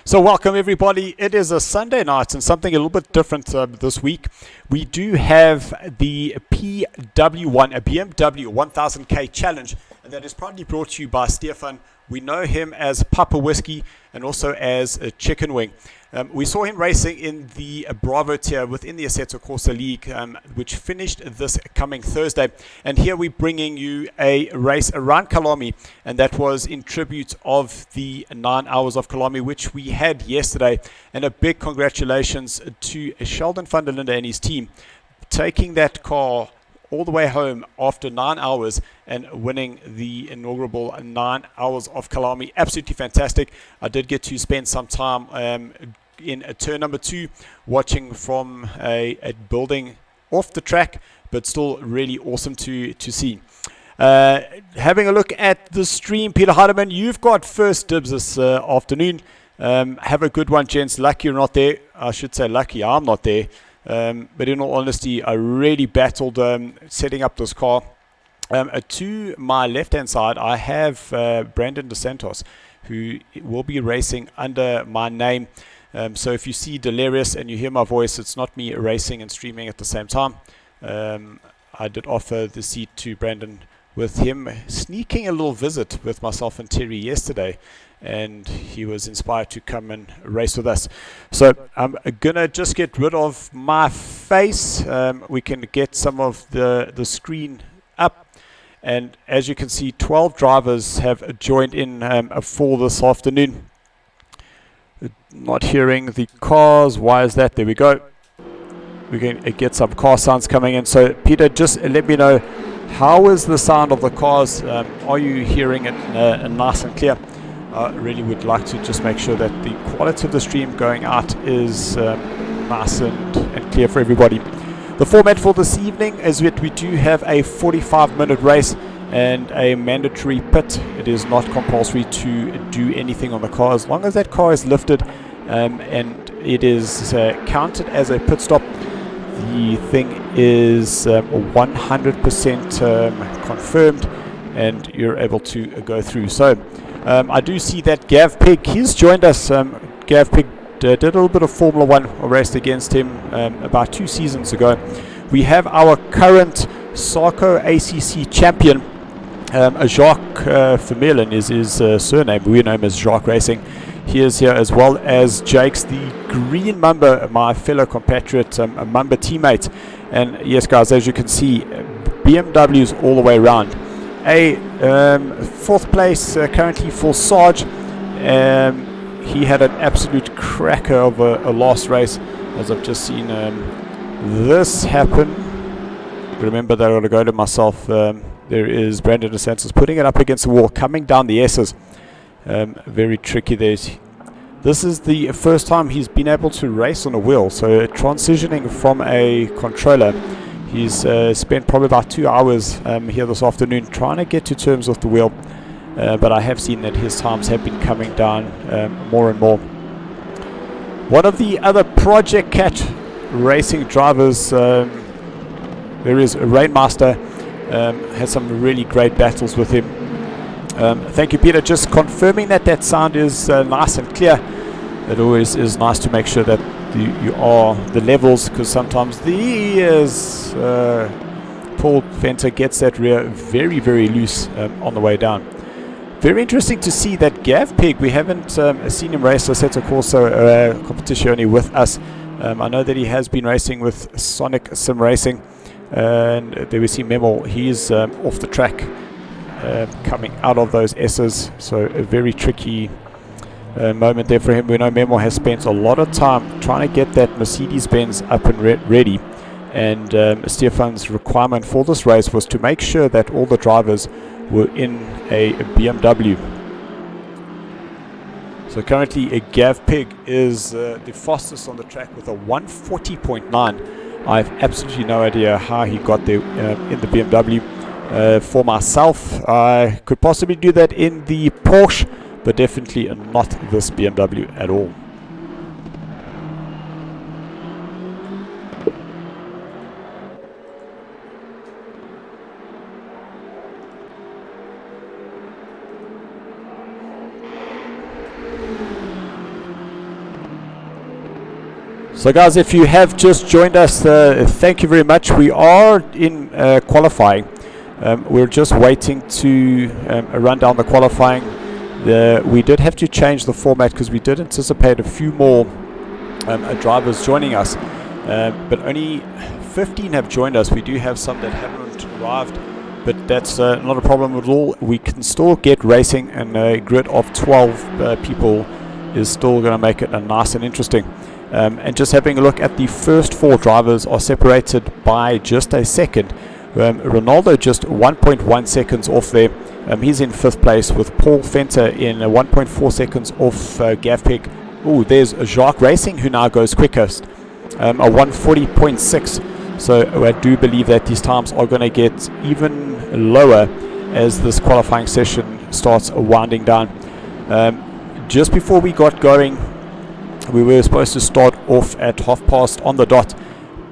So welcome everybody. It is a Sunday night and something a little bit different this week. We do have the PW1, a BMW 1000K challenge, and that is proudly brought to you by Stefan. We know him as Papa Whiskey and also as a Chicken Wing. We saw him racing in the Bravo tier within the Assetto Corsa League, which finished this coming Thursday. And here we're bringing you a race around Kalami, and that was in tribute of the 9 hours of Kalami, which we had yesterday. And a big congratulations to Sheldon van der Linde and his team, taking that car all the way home after 9 hours and winning the inaugural 9 hours of Kalami. Absolutely fantastic. I did get to spend some time in turn number 2 watching from a building off the track, but still really awesome to see. Having a look at the stream, Peter Heidemann, you've got first dibs this afternoon. Have a good one, gents. Lucky you're not there. I should say lucky I'm not there. But in all honesty, I really battled setting up this car. To my left-hand side, I have Brandon DeSantos, who will be racing under my name. So if you see Delirious and you hear my voice, it's not me racing and streaming at the same time. I did offer the seat to Brandon, with him sneaking a little visit with myself and Terry yesterday, and he was inspired to come and race with us. So I'm gonna just get rid of my face. We can get some of the screen up, and as you can see, 12 drivers have joined in for this afternoon. Not hearing the cars. Why is that? There we go. We can get some car sounds coming in. So Peter, just let me know, how is the sound of the cars? Are you hearing it nice and clear? I really would like to just make sure that the quality of the stream going out is nice and clear for everybody. The format for this evening is that we do have a 45-minute race and a mandatory pit. It is not compulsory to do anything on the car as long as that car is lifted and it is counted as a pit stop. The thing is 100% confirmed and you're able to go through. So I do see that Gav Pig, he's joined us. Gav Pig did a little bit of Formula 1. I raced against him about 2 seasons ago. We have our current SARCO ACC champion, Jacques Vermeulen is his surname. We know him as Jacques Racing. He is here, as well as Jakes, the green Mamba, my fellow compatriot, Mamba teammate. And yes, guys, as you can see, BMWs all the way around. A 4th place currently for Sarge. He had an absolute cracker of a last race, as I've just seen this happen. Remember that I've got to go to myself. There is Brandon DeSantis putting it up against the wall, coming down the S's. Very tricky there. This is the first time he's been able to race on a wheel, so transitioning from a controller. He's spent probably about 2 hours here this afternoon trying to get to terms with the wheel, but I have seen that his times have been coming down more and more. One of the other Project Cat racing drivers, there is Rainmaster, had some really great battles with him. Thank you, Peter. Just confirming that that sound is nice and clear. It always is nice to make sure that you are the levels, because sometimes the ears, Paul Fenter gets that rear very, very loose on the way down. Very interesting to see that Gav Pig, we haven't seen him race Assetto Corsa competition with us. I know that he has been racing with Sonic Sim Racing, and there we see Memo. He's off the track, coming out of those S's, so a very tricky moment there for him. We know Memo has spent a lot of time trying to get that Mercedes-Benz up and ready, and Stefan's requirement for this race was to make sure that all the drivers were in a BMW. So currently a Gav Pig is the fastest on the track with a 140.9. I have absolutely no idea how he got there in the BMW. For myself, I could possibly do that in the Porsche, but definitely not this BMW at all. So guys, if you have just joined us, thank you very much. We are in qualifying. We're just waiting to run down the qualifying. We did have to change the format because we did anticipate a few more drivers joining us, but only 15 have joined us. We do have some that haven't arrived, but that's not a problem at all. We can still get racing, and a grid of 12 people is still going to make it nice and interesting. And just having a look at the first 4 drivers are separated by just a second. Ronaldo just 1.1 seconds off there. He's in 5th place with Paul Fenter in 1.4 seconds off Gavpeg. Oh, there's Jacques Racing who now goes quickest, a 140.6. So I do believe that these times are going to get even lower as this qualifying session starts winding down. Just before we got going, we were supposed to start off at 1:30 on the dot,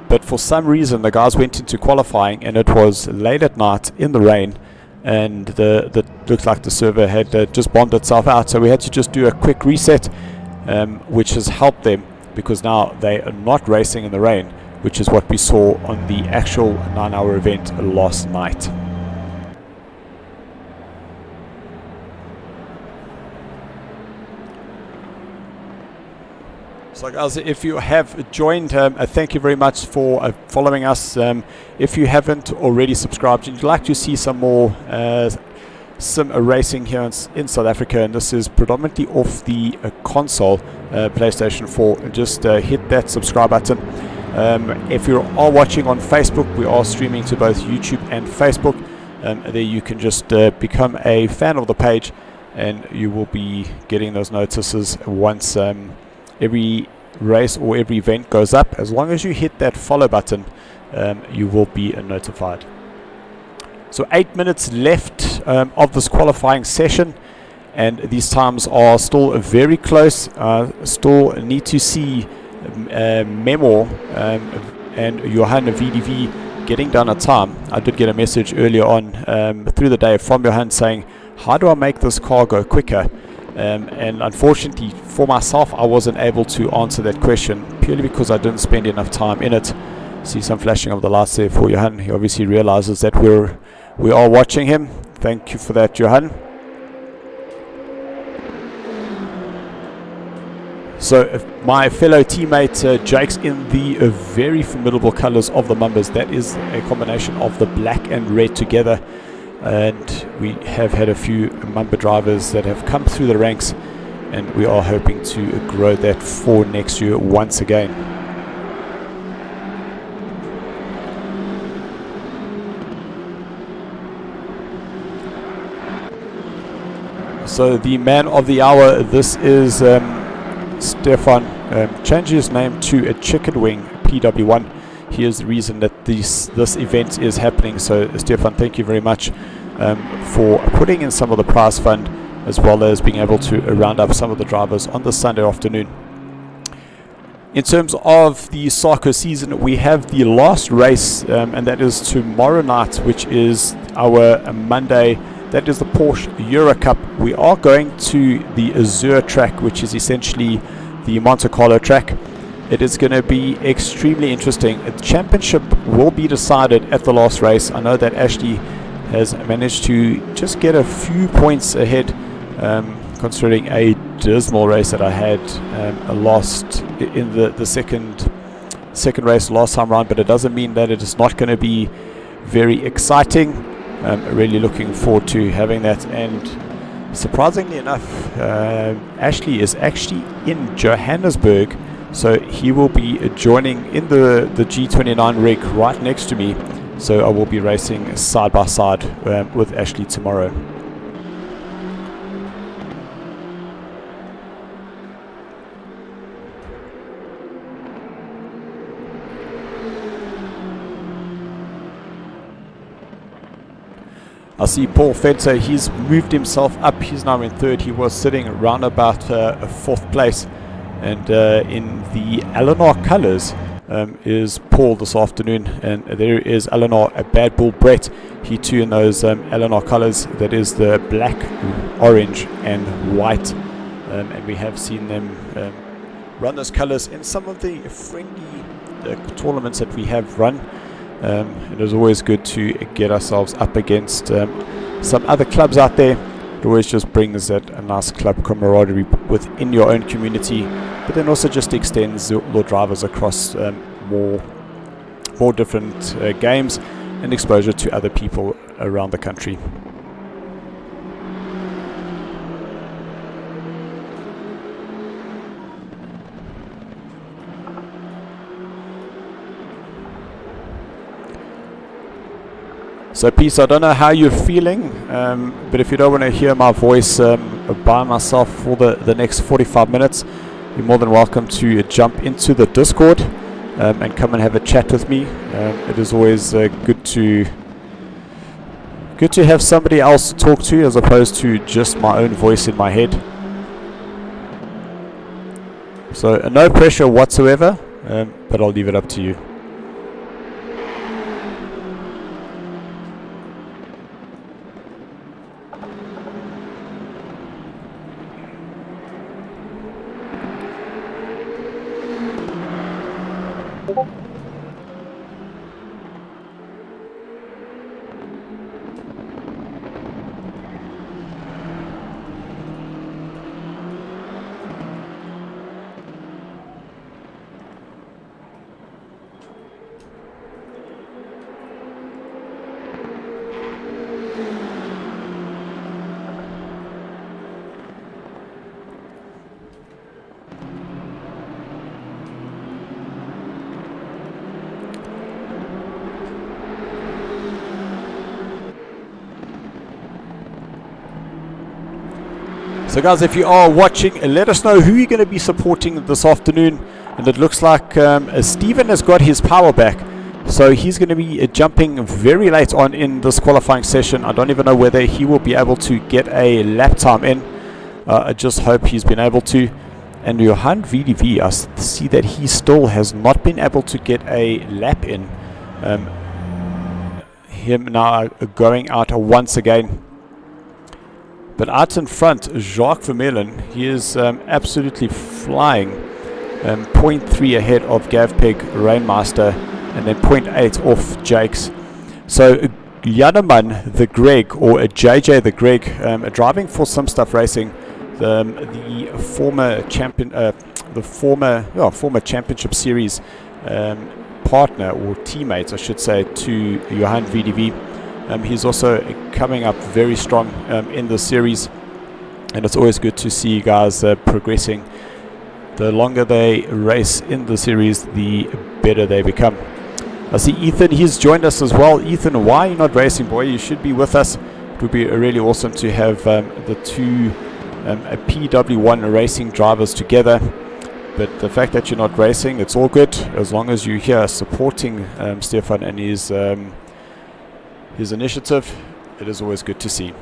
but for some reason the guys went into qualifying and it was late at night in the rain, and the looks like the server had just bombed itself out, so we had to just do a quick reset, which has helped them because now they are not racing in the rain, which is what we saw on the actual 9-hour event last night. So guys, if you have joined, thank you very much for following us. If you haven't already subscribed and you'd like to see some more sim racing here in South Africa, and this is predominantly off the console, PlayStation 4, just hit that subscribe button. If you are watching on Facebook, we are streaming to both YouTube and Facebook. There you can just become a fan of the page, and you will be getting those notices once every race or every event goes up. As long as you hit that follow button, you will be notified. So 8 minutes left of this qualifying session, and these times are still very close. Still need to see Memo and Johan VDV getting done a time. I did get a message earlier on through the day from Johan saying, how do I make this car go quicker? And unfortunately for myself, I wasn't able to answer that question purely because I didn't spend enough time in it. See some flashing of the lights there for Johan. He obviously realizes that we are watching him. Thank you for that, Johan. So my fellow teammate Jake's in the very formidable colors of the Mumbas. That is a combination of the black and red together. And we have had a few Mumba drivers that have come through the ranks, and we are hoping to grow that for next year once again. So the man of the hour, this is Stefan. Changed his name to a Chicken Wing PW1. He is the reason that this event is happening. So Stefan, thank you very much for putting in some of the prize fund, as well as being able to round up some of the drivers on this Sunday afternoon. In terms of the SARCO season, we have the last race, and that is tomorrow night, which is our Monday. That is the Porsche Euro Cup. We are going to the Azure track, which is essentially the Monte Carlo track. It is going to be extremely interesting. The championship will be decided at the last race. I know that Ashley has managed to just get a few points ahead, considering a dismal race that I had. Lost in the second race last time round, but it doesn't mean that it is not going to be very exciting. Really looking forward to having that. And surprisingly enough, Ashley is actually in Johannesburg. So he will be joining in the G29 rig right next to me. So I will be racing side by side with Ashley tomorrow. I see Paul Fenter, he's moved himself up. He's now in 3rd. He was sitting around about 4th place. And in the Eleanor colours is Paul this afternoon, and there is Eleanor, a Bad Bull Brett. He too in those Eleanor colours. That is the black, orange and white, and we have seen them run those colors in some of the friendly tournaments that we have run. It is always good to get ourselves up against some other clubs out there. It always just brings that a nice club camaraderie within your own community, but then also just extends your drivers across more different games and exposure to other people around the country. So peace, I don't know how you're feeling, but if you don't want to hear my voice by myself for the next 45 minutes, you're more than welcome to jump into the Discord and come and have a chat with me. It is always good to have somebody else to talk to as opposed to just my own voice in my head. So no pressure whatsoever, but I'll leave it up to you. So guys, if you are watching, let us know who you're going to be supporting this afternoon. And it looks like Stephen has got his power back, so he's going to be jumping very late on in this qualifying session. I don't even know whether he will be able to get a lap time in. I just hope he's been able to. And Johan VDV, I see that he still has not been able to get a lap in. Him now going out once again. But out in front, Jacques Vermeulen, he is absolutely flying. 0.3 ahead of Gavpeg Rainmaster, and then 0.8 off Jakes. So Janeman the Greg, or a JJ the Greg, driving for Some Stuff Racing, the former champion, former championship series partner or teammate, I should say, to Johan VDV. He's also coming up very strong in the series, and it's always good to see guys progressing. The longer they race in the series, the better they become. I see Ethan, he's joined us as well. Ethan, why are you not racing, boy? You should be with us. It would be really awesome to have the two PW1 racing drivers together. But the fact that you're not racing, it's all good, as long as you're here supporting Stefan and his initiative. It is always good to see.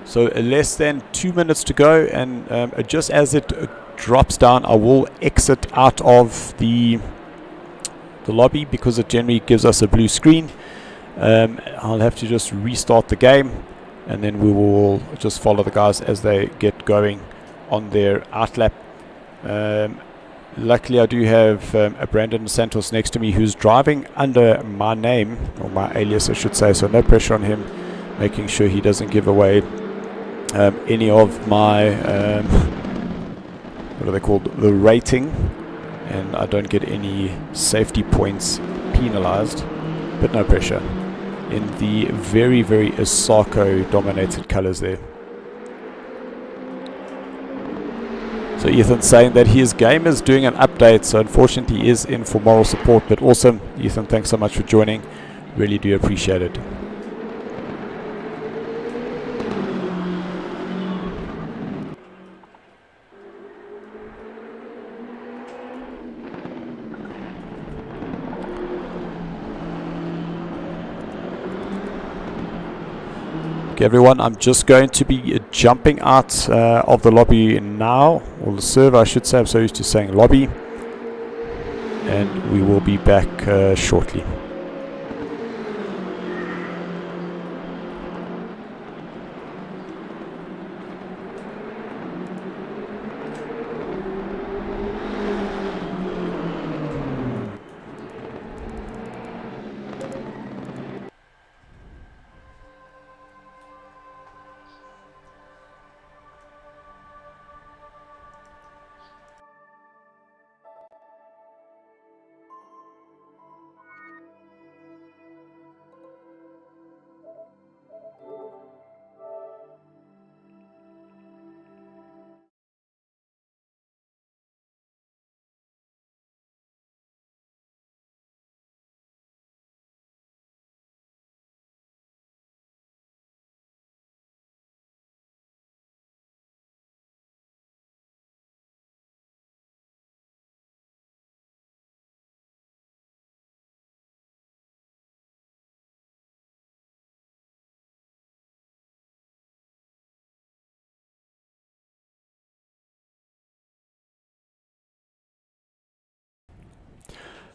So less than 2 minutes to go, and just as it drops down, I will exit out of the lobby because it generally gives us a blue screen. I'll have to just restart the game, and then we will just follow the guys as they get going on their outlap. Luckily I do have a Brandon Santos next to me who's driving under my name, or my alias I should say, so no pressure on him, making sure he doesn't give away any of my what are they called, the rating, and I don't get any safety points penalized, but no pressure in the very, very SARCO dominated colors there. So Ethan's saying that his game is doing an update, so unfortunately he is in for moral support, but awesome. Ethan, thanks so much for joining. Really do appreciate it. Okay, everyone, I'm just going to be jumping out of the lobby now, or the server I should say. I'm so used to saying lobby, and we will be back shortly.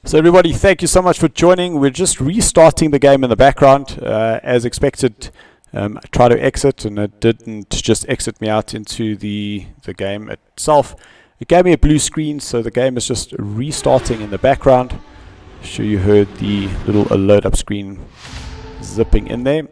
So everybody, thank you so much for joining. We're just restarting the game in the background. As expected, I tried to exit and it didn't just exit me out into the game itself. It gave me a blue screen, so the game is just restarting in the background. I'm sure you heard the little alert up screen zipping in there.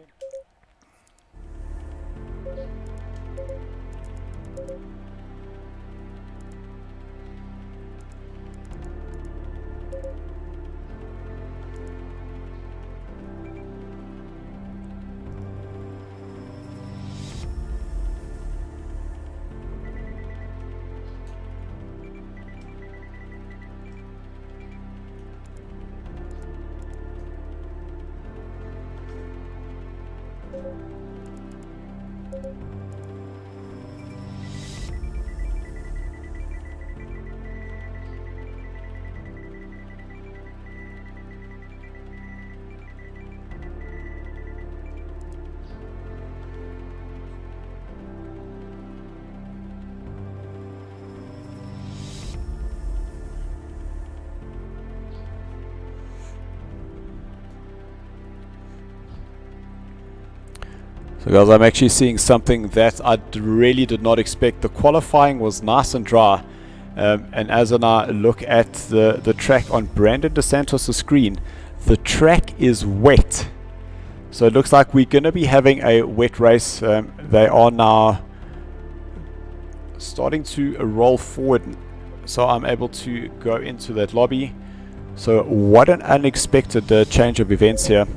So guys, I'm actually seeing something that I really did not expect. The qualifying was nice and dry, and as I look at the track on Brandon DeSantos' screen, the track is wet. So it looks like we're going to be having a wet race. They are now starting to roll forward, so I'm able to go into that lobby. So what an unexpected change of events here.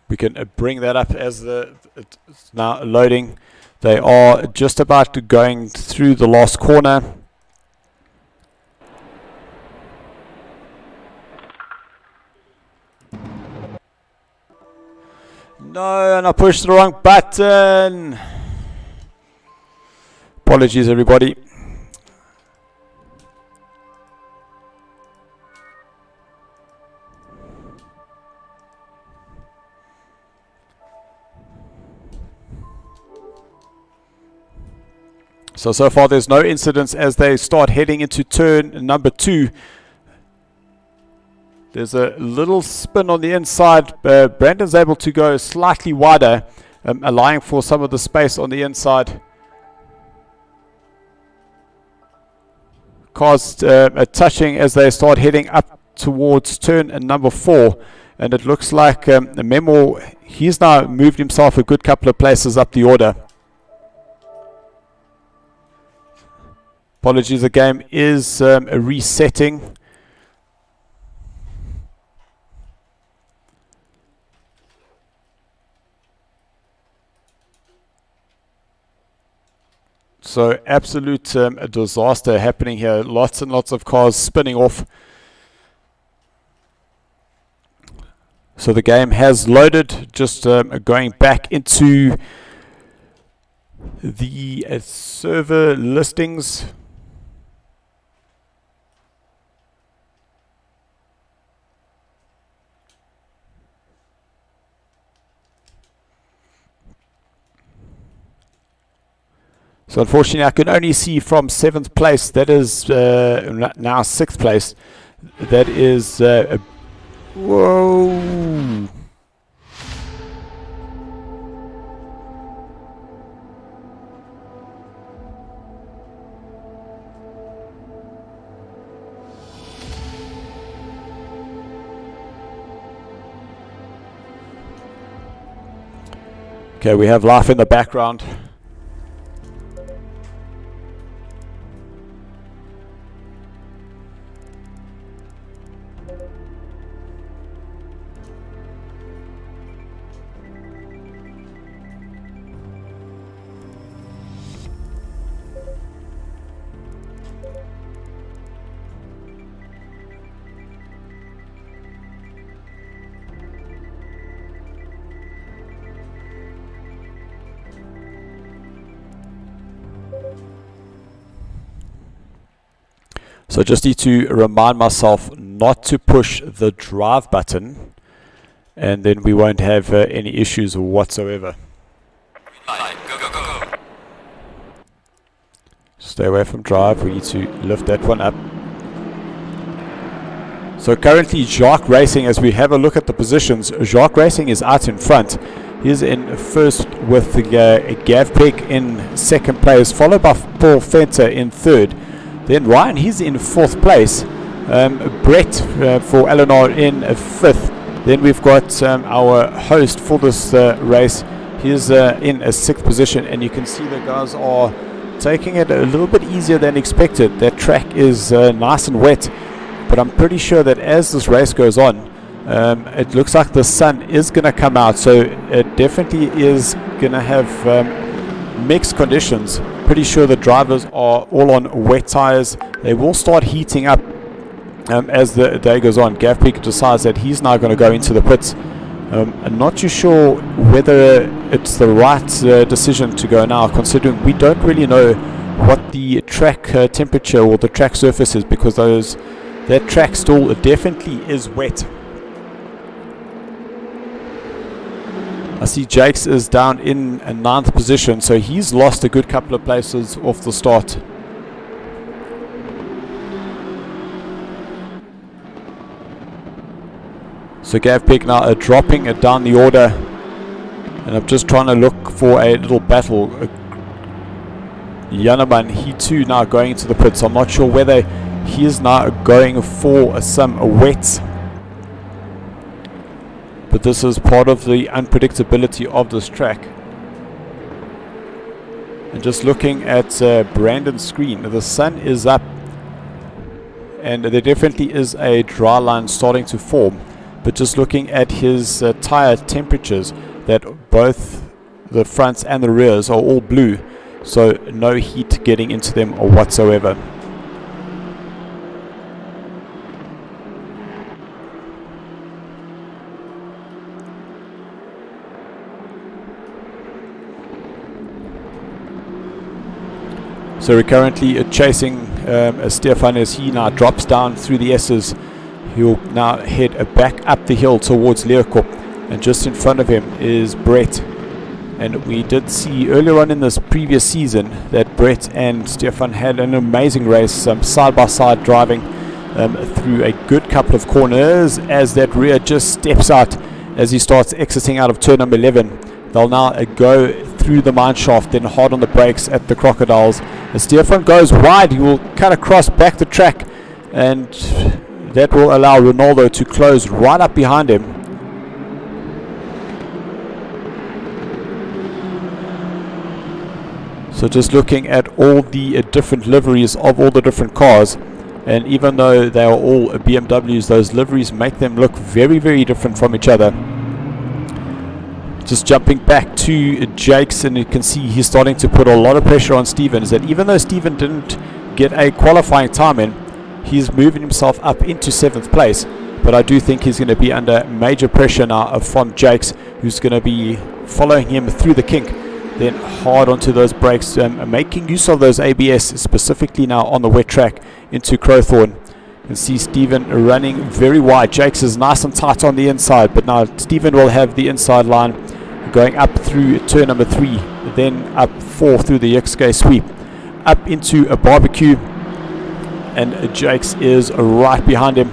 We can bring that up as it's now loading. They are just about to going through the last corner. No, and I pushed the wrong button. Apologies, everybody. So far there's no incidents as they start heading into turn number 2. There's a little spin on the inside. Brandon's able to go slightly wider, allowing for some of the space on the inside. Cars touching as they start heading up towards turn number 4. And it looks like Memo, he's now moved himself a good couple of places up the order. Apologies, the game is resetting. So absolute disaster happening here. Lots and lots of cars spinning off. So the game has loaded, just going back into the server listings. So unfortunately I can only see from 7th place, that is now 6th place, that is, whoa! Okay, we have life in the background. So I just need to remind myself not to push the drive button, and then we won't have any issues whatsoever. Stay away from drive, we need to lift that one up. So currently Jacques Racing, as we have a look at the positions, Jacques Racing is out in front. He's in first with Gav Peck in second place, followed by Paul Fenter in third. Then Ryan, he's in fourth place. Brett for Eleanor in fifth. Then we've got our host for this race. He's in a sixth position, and you can see the guys are taking it a little bit easier than expected. That track is nice and wet, but I'm pretty sure that as this race goes on, it looks like the sun is going to come out, so it definitely is going to have mixed conditions. Pretty sure the drivers are all on wet tires. They will start heating up as the day goes on. Gav Peak decides that he's now going to go into the pits. I'm not too sure whether it's the right decision to go now, considering we don't really know what the track temperature or the track surface is, because that track still definitely is wet. I see Jakes is down in a 9th position, so he's lost a good couple of places off the start. So Gav Peck now dropping it down the order, and I'm just trying to look for a little battle. Yanaman, he too now going into the pits. I'm not sure whether he is now going for some wets, but this is part of the unpredictability of this track. And just looking at Brandon's screen, the sun is up, and there definitely is a dry line starting to form. But just looking at his tire temperatures, that both the fronts and the rears are all blue, so no heat getting into them whatsoever. So we're currently chasing Stefan as he now drops down through the S's. He'll now head back up the hill towards Leeuwkop, and just in front of him is Brett. And we did see earlier on in this previous season that Brett and Stefan had an amazing race, side by side driving through a good couple of corners. As that rear just steps out as he starts exiting out of turn number 11, they'll now go through the mine shaft, then hard on the brakes at the Crocodiles. As Stefan goes wide, he will cut across back the track, and that will allow Ronaldo to close right up behind him. So just looking at all the different liveries of all the different cars, and even though they are all BMWs, those liveries make them look very, very different from each other. Just jumping back to Jakes, and you can see he's starting to put a lot of pressure on Stevens, that even though Steven didn't get a qualifying time in, he's moving himself up into 7th place. But I do think he's going to be under major pressure now from Jakes, who's going to be following him through the kink, then hard onto those brakes, making use of those ABS, specifically now on the wet track into Crowthorne. You can see Steven running very wide. Jakes is nice and tight on the inside, but now Steven will have the inside line going up through turn number 3, then up 4 through the XK sweep, up into a barbecue, and Jakes is right behind him.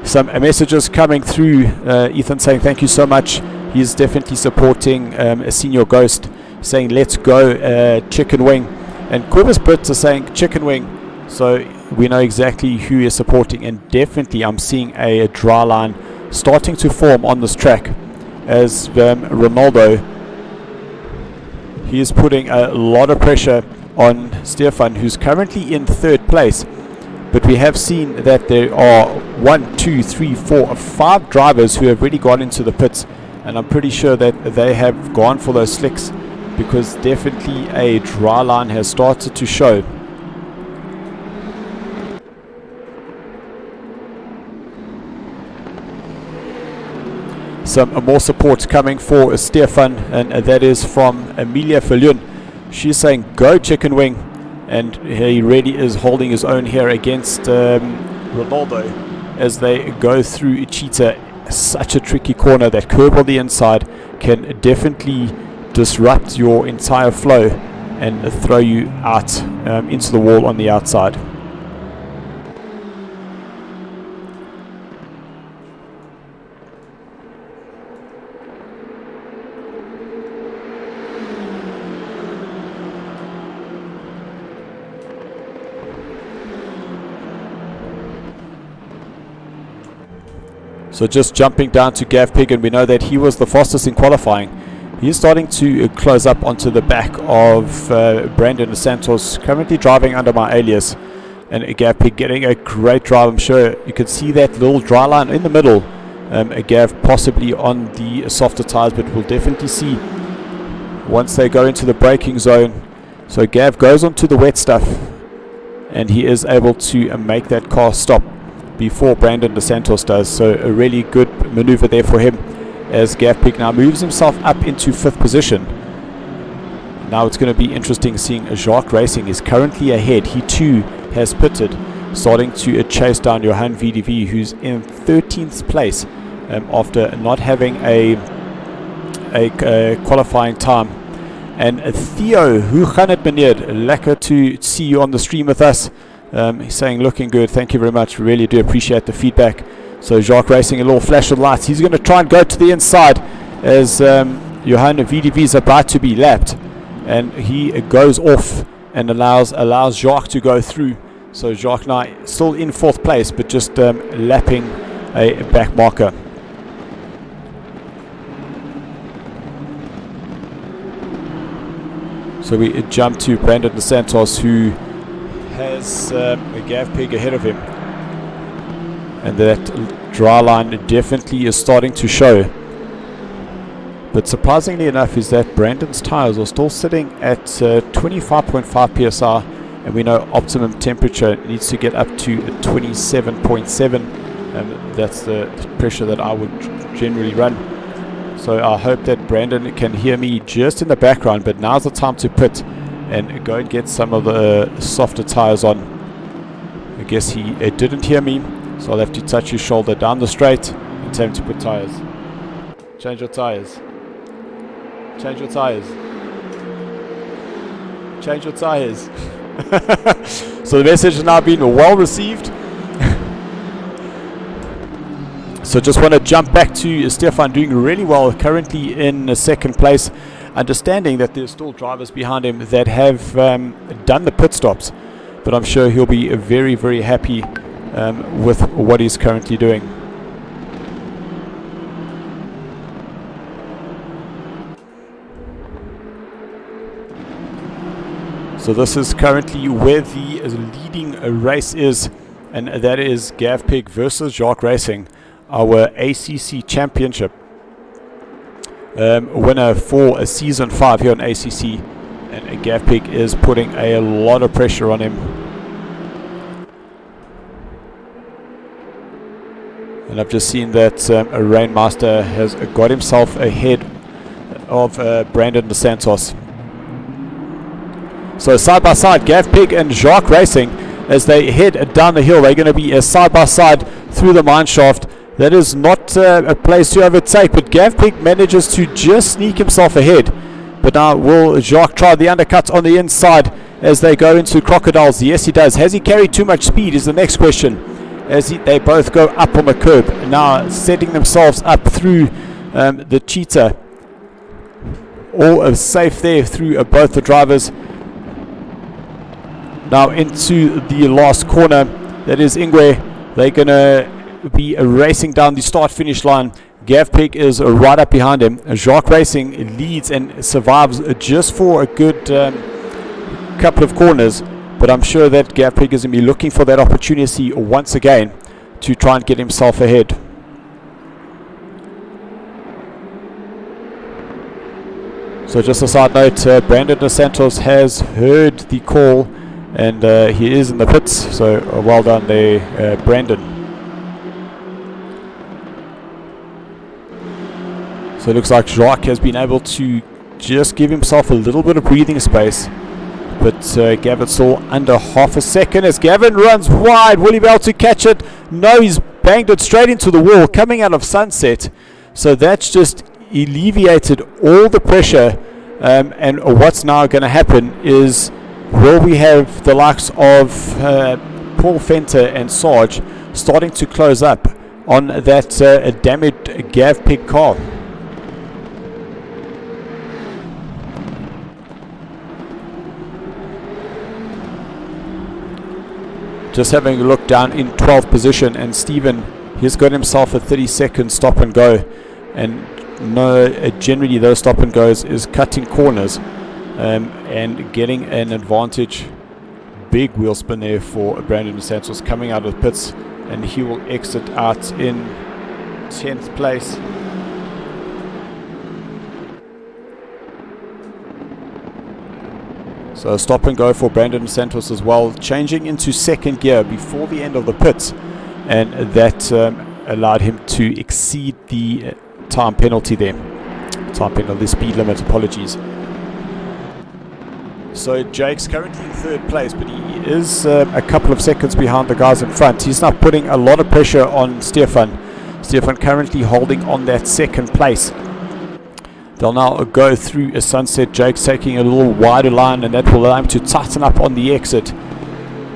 Some messages coming through, Ethan saying thank you so much. He's definitely supporting a Senior Ghost, saying let's go Chicken Wing, and Quibus Brits are saying Chicken Wing, so we know exactly who is supporting. And definitely I'm seeing a dry line starting to form on this track, as Ronaldo, he is putting a lot of pressure on Stefan, who's currently in 3rd place. But we have seen that there are 1, 2, 3, 4, 5 drivers who have already gone into the pits, and I'm pretty sure that they have gone for those slicks, because definitely a dry line has started to show. Some more support coming for Stefan, and that is from Amelia Falun. She's saying go Chicken Wing, and he really is holding his own here against Ronaldo as they go through Cheetah. Such a tricky corner. That curve on the inside can definitely disrupt your entire flow and throw you out into the wall on the outside. So just jumping down to Gav Pig, and we know that he was the fastest in qualifying. He's starting to close up onto the back of Brandon Dos Santos, currently driving under my alias. And Gav Pig getting a great drive. I'm sure you can see that little dry line in the middle. Gav possibly on the softer tires, but we'll definitely see once they go into the braking zone. So Gav goes onto the wet stuff, and he is able to make that car stop before Brandon Dos Santos does. So a really good maneuver there for him, as Gav Pig now moves himself up into 5th position. Now it's going to be interesting seeing Jacques Racing is currently ahead. He too has pitted, starting to chase down Johan VDV, who's in 13th place after not having a qualifying time. And Theo, hoe gaan het meneer? Lekker to see you on the stream with us. He's saying looking good, thank you very much, really do appreciate the feedback. So Jacques Racing, a little flash of lights. He's going to try and go to the inside as Johan VDV is about to be lapped, and he goes off and allows Jacques to go through. So Jacques now still in 4th place, but just lapping a back marker. So we jump to Brandon Dos Santos, who has a Gav Pig ahead of him. And that dry line definitely is starting to show. But surprisingly enough is that Brandon's tires are still sitting at 25.5 psi, and we know optimum temperature needs to get up to 27.7. That's the pressure that I would generally run. So I hope that Brandon can hear me just in the background, but now's the time to pit and go and get some of the softer tires on. I guess he didn't hear me, so I'll have to touch his shoulder down the straight and tell him to put tires. Change your tires. Change your tires. Change your tires. So the message has now been well received. So just want to jump back to Stefan, doing really well, currently in 2nd place, understanding that there's still drivers behind him that have done the pit stops, but I'm sure he'll be very, very happy with what he's currently doing. So this is currently where the leading race is, and that is Gav Pig versus Jacques Racing, our ACC championship winner for season 5 here on ACC, and Gav Pig is putting a lot of pressure on him. And I've just seen that Rainmaster has got himself ahead of Brandon Dos Santos. So side by side, Gav Pig and Jacques Racing, as they head down the hill. They're going to be side by side through the mine shaft. That is not a place to overtake, but Gav Pig manages to just sneak himself ahead. But now will Jacques try the undercut on the inside as they go into Crocodiles? Yes, he does. Has he carried too much speed is the next question, as they both go up on the curb. Now setting themselves up through the cheetah. All safe there through both the drivers. Now into the last corner, that is Ingwe. They're going to be racing down the start-finish line. Gav Pig is right up behind him. Jacques Racing leads and survives just for a good couple of corners, but I'm sure that Gav Pig is going to be looking for that opportunity once again to try and get himself ahead. So just a side note, Brandon Dos Santos has heard the call, and he is in the pits, so well done there, Brandon. So it looks like Jacques has been able to just give himself a little bit of breathing space, but Gavin's still under half a second as Gavin runs wide. Will he be able to catch it? No, he's banged it straight into the wall coming out of Sunset. So that's just alleviated all the pressure, and what's now going to happen is, will we have the likes of Paul Fenter and Sarge starting to close up on that damaged Gav Pig car? Just having a look down in 12th position, and Stephen He's got himself a 30-second stop and go, and generally those stop and goes is cutting corners and getting an advantage. Big wheel spin there for Brandon dos Santos coming out of the pits, and he will exit out in 10th place. So stop and go for Brandon dos Santos as well, changing into second gear before the end of the pits, and that allowed him to exceed the time penalty there. Time penalty, the speed limit, apologies. So Jake's currently in third place, but he is a couple of seconds behind the guys in front. He's now putting a lot of pressure on Stefan. Stefan currently holding on that second place. They'll now go through a sunset. Jake's taking a little wider line, and that will allow him to tighten up on the exit.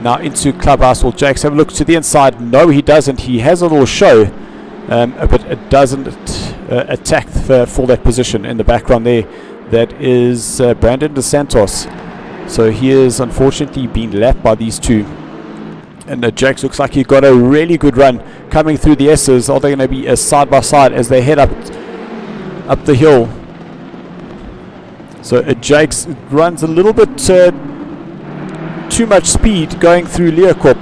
Now into Clubhouse. Will Jakes have a look to the inside? No, he doesn't. He has a little show, but it doesn't attack for that position in the background there. That is Brandon dos Santos. So he is unfortunately being lapped by these two. And Jakes looks like he got a really good run coming through the S's. Are they going to be side by side as they head up the hill? So Jakes runs a little bit too much speed going through Leeuwkop,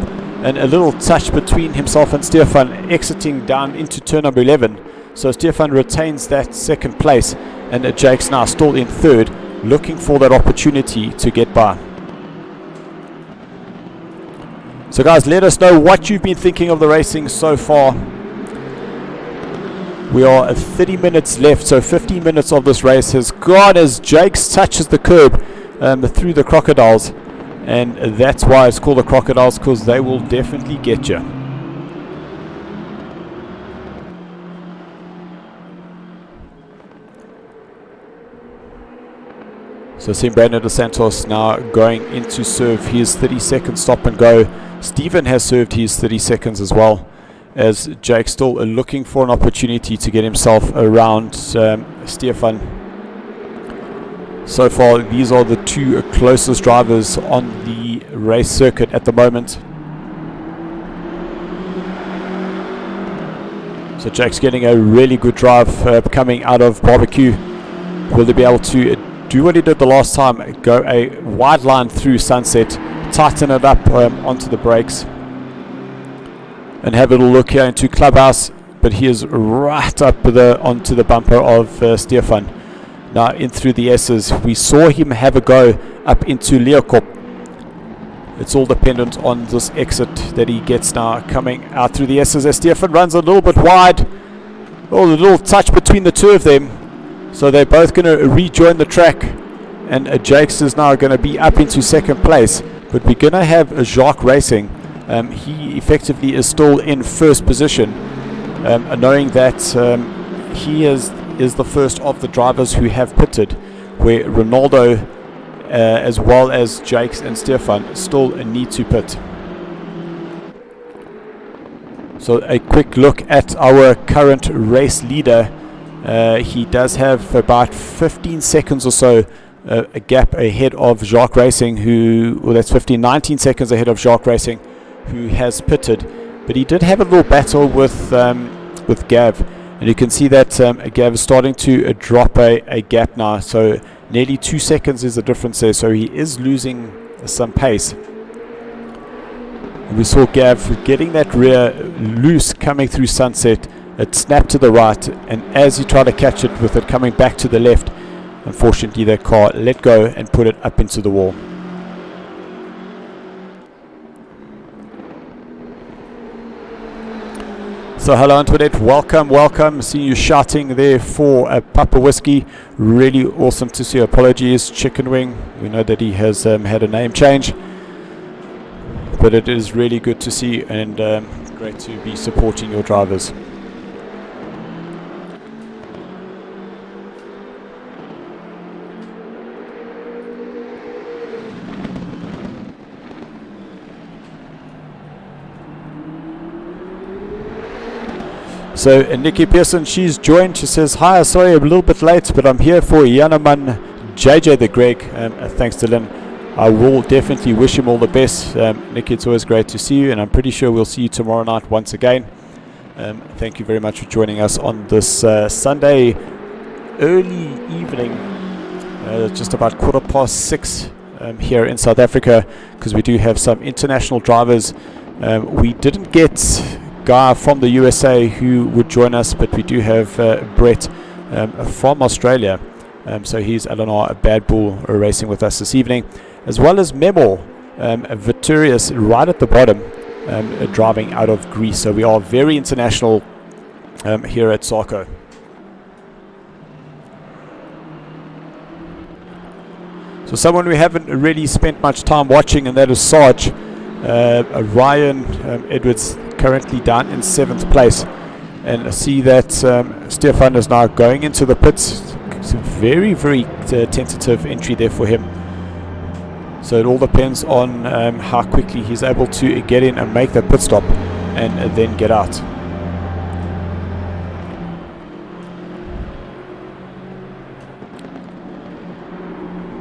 and a little touch between himself and Stefan exiting down into turn number 11. So Stefan retains that second place, and Jakes now still in third, looking for that opportunity to get by. So guys, let us know what you've been thinking of the racing so far. We are at 30 minutes left, so 15 minutes of this race has gone as Jakes touches the curb through the crocodiles, and that's why it's called the crocodiles, because they will definitely get you. So seeing Brandon dos Santos now going into serve his 30-second stop and go. Stephen has served his 30 seconds as well, as Jake still looking for an opportunity to get himself around Stefan. So far, these are the two closest drivers on the race circuit at the moment. So Jake's getting a really good drive coming out of Barbecue. Will they be able to do what he did the last time, go a wide line through Sunset, tighten it up onto the brakes, and have a little look here into Clubhouse, but he is right up onto the bumper of Stefan. Now in through the S's. We saw him have a go up into Leeuwkop. It's all dependent on this exit that he gets now coming out through the S's as Stefan runs a little bit wide. Oh, a little touch between the two of them. So they're both going to rejoin the track, and Jakes is now going to be up into second place. But we're going to have Jacques Racing. He effectively is still in first position, knowing that he is the first of the drivers who have pitted, where Ronaldo as well as Jakes and Stefan still need to pit. So a quick look at our current race leader. He does have about 15 seconds or so a gap ahead of Jacques Racing, that's 19 seconds ahead of Jacques Racing, who has pitted. But he did have a little battle with Gav, and you can see that Gav is starting to drop a gap now. So nearly 2 seconds is the difference there, so he is losing some pace. And we saw Gav getting that rear loose coming through Sunset. It snapped to the right, and as he tried to catch it with it coming back to the left, unfortunately that car let go and put it up into the wall. So hello Antoinette, welcome. See you shouting there for Papa Whiskey. Really awesome to see. Apologies, Chicken Wing. We know that he has had a name change, but it is really good to see, and great to be supporting your drivers. So Nikki Pearson, she's joined. She says, hi, sorry I'm a little bit late, but I'm here for Yanaman JJ the Greg. Thanks to Lynn. I will definitely wish him all the best. Nikki, it's always great to see you, and I'm pretty sure we'll see you tomorrow night once again. Thank you very much for joining us on this Sunday early evening, just about 6:15 here in South Africa, because we do have some international drivers. We didn't get Guy from the USA who would join us, but we do have Brett from Australia. So he's Eleanor Bad Bull racing with us this evening, as well as Memo Viturius right at the bottom, driving out of Greece. So we are very international here at SARCO. So someone we haven't really spent much time watching, and that is Sarge. Ryan Edwards currently down in 7th place. And I see that Stefan is now going into the pits. It's a very, very tentative entry there for him. So it all depends on how quickly he's able to get in and make that pit stop and then get out.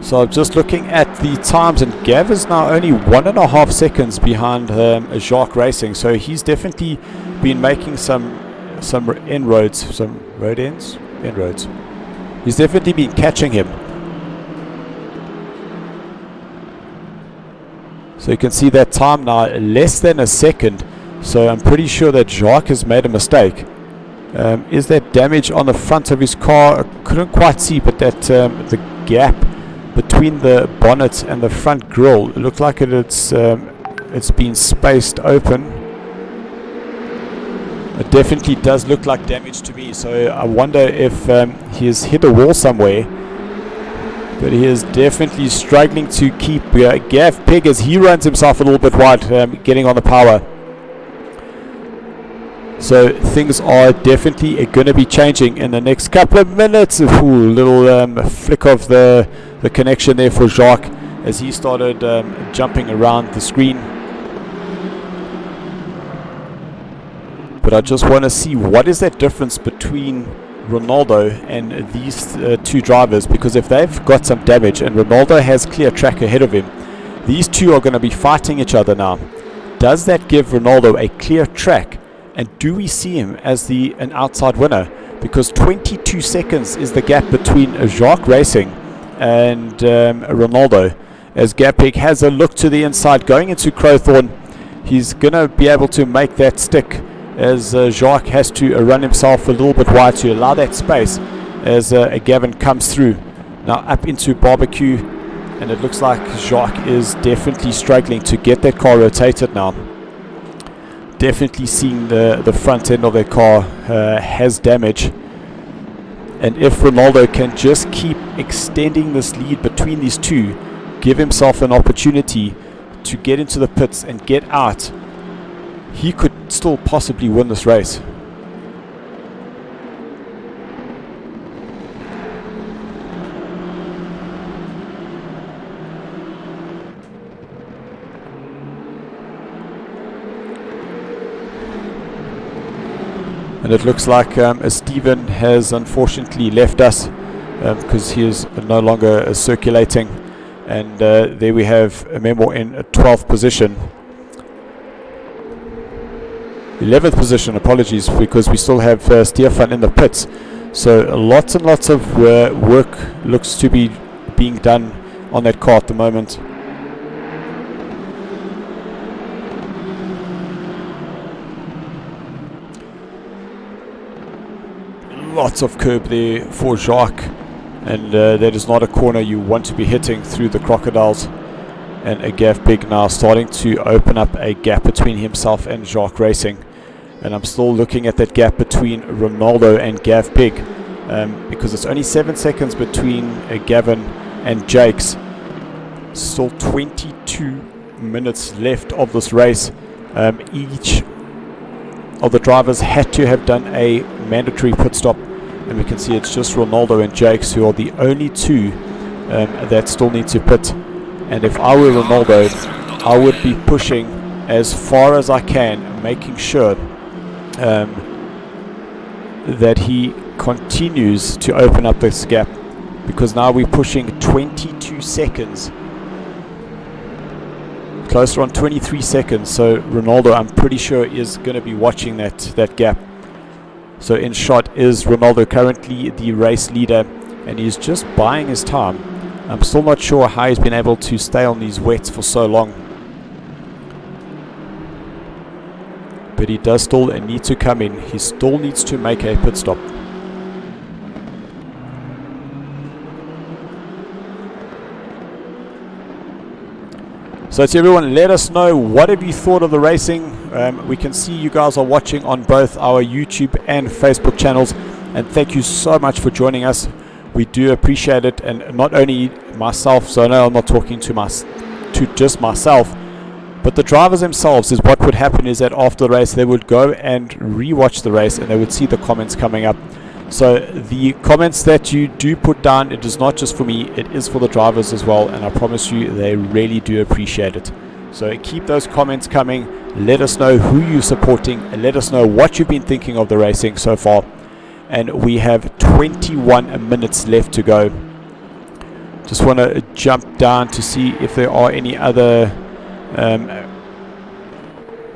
So I'm just looking at the times, and Gav is now only 1.5 seconds behind Jacques Racing. So he's definitely been making some inroads, some inroads. He's definitely been catching him. So you can see that time now, less than a second. So I'm pretty sure that Jacques has made a mistake. Is that damage on the front of his car? I couldn't quite see, but that the gap between the bonnet and the front grille, it looked like it's been spaced open. It definitely does look like damage to me, so I wonder if he has hit a wall somewhere. But he is definitely struggling to keep Gav Pig as he runs himself a little bit wide, getting on the power. So things are definitely going to be changing in the next couple of minutes. Ooh, little flick of the connection there for Jacques as he started jumping around the screen. But I just want to see what is that difference between Ronaldo and these two drivers, because if they've got some damage and Ronaldo has clear track ahead of him, these two are going to be fighting each other now. Does that give Ronaldo a clear track, and do we see him as an outside winner? Because 22 seconds is the gap between Jacques Racing and Ronaldo, as Gapig has a look to the inside going into Crowthorne. He's going to be able to make that stick, as Jacques has to run himself a little bit wide to allow that space as Gavin comes through. Now up into Barbecue, and it looks like Jacques is definitely struggling to get that car rotated now. Definitely seeing the front end of their car has damage. And if Ronaldo can just keep extending this lead between these two, give himself an opportunity to get into the pits and get out, he could still possibly win this race. And it looks like Stephen has unfortunately left us because he is no longer circulating. And there we have a Memo in a 12th position. 11th position, apologies, because we still have Stefan in the pits. So lots and lots of work looks to be being done on that car at the moment. Lots of curb there for Jacques, and that is not a corner you want to be hitting through the crocodiles. And a Gav Pig now starting to open up a gap between himself and Jacques Racing. And I'm still looking at that gap between Ronaldo and Gav Pig, because it's only 7 seconds between Gavin and Jakes. Still 22 minutes left of this race. Each of the drivers had to have done a mandatory pit stop, and we can see it's just Ronaldo and Jakes who are the only two that still need to pit. And if I were Ronaldo, I would be pushing as far as I can, making sure that he continues to open up this gap, because now we're pushing 22 seconds. closer on 23 seconds. So Ronaldo, I'm pretty sure, is going to be watching that gap. So in shot is Ronaldo, currently the race leader, and he's just buying his time. I'm still not sure how he's been able to stay on these wets for so long. But he does still need to come in. He still needs to make a pit stop. So to everyone, let us know, what have you thought of the racing? We can see you guys are watching on both our YouTube and Facebook channels, and thank you so much for joining us. We do appreciate it, and not only myself, so I know I'm not talking to just myself, but the drivers themselves. Is what would happen is that after the race they would go and re-watch the race, and they would see the comments coming up. So the comments that you do put down, it is not just for me, it is for the drivers as well, and I promise you they really do appreciate it. So keep those comments coming. Let us know who you're supporting, and let us know what you've been thinking of the racing so far. And we have 21 minutes left to go. Just want to jump down to see if there are any other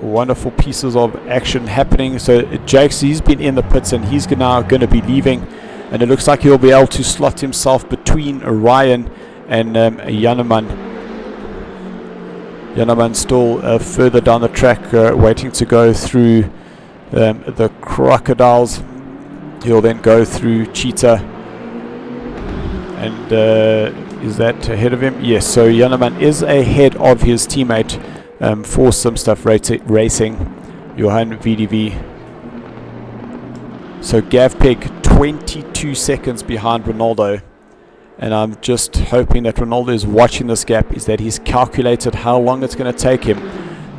wonderful pieces of action happening. So Jakes, he's been in the pits, and he's now going to be leaving, and it looks like he'll be able to slot himself between Ryan and Janneman. Janneman still further down the track, waiting to go through the crocodiles. He'll then go through Cheetah, and is that ahead of him? Yes, so Janneman is ahead of his teammate for some stuff racing, Johan VDV. So Gavpeg 22 seconds behind Ronaldo, and I'm just hoping that Ronaldo is watching this gap, is that he's calculated how long it's going to take him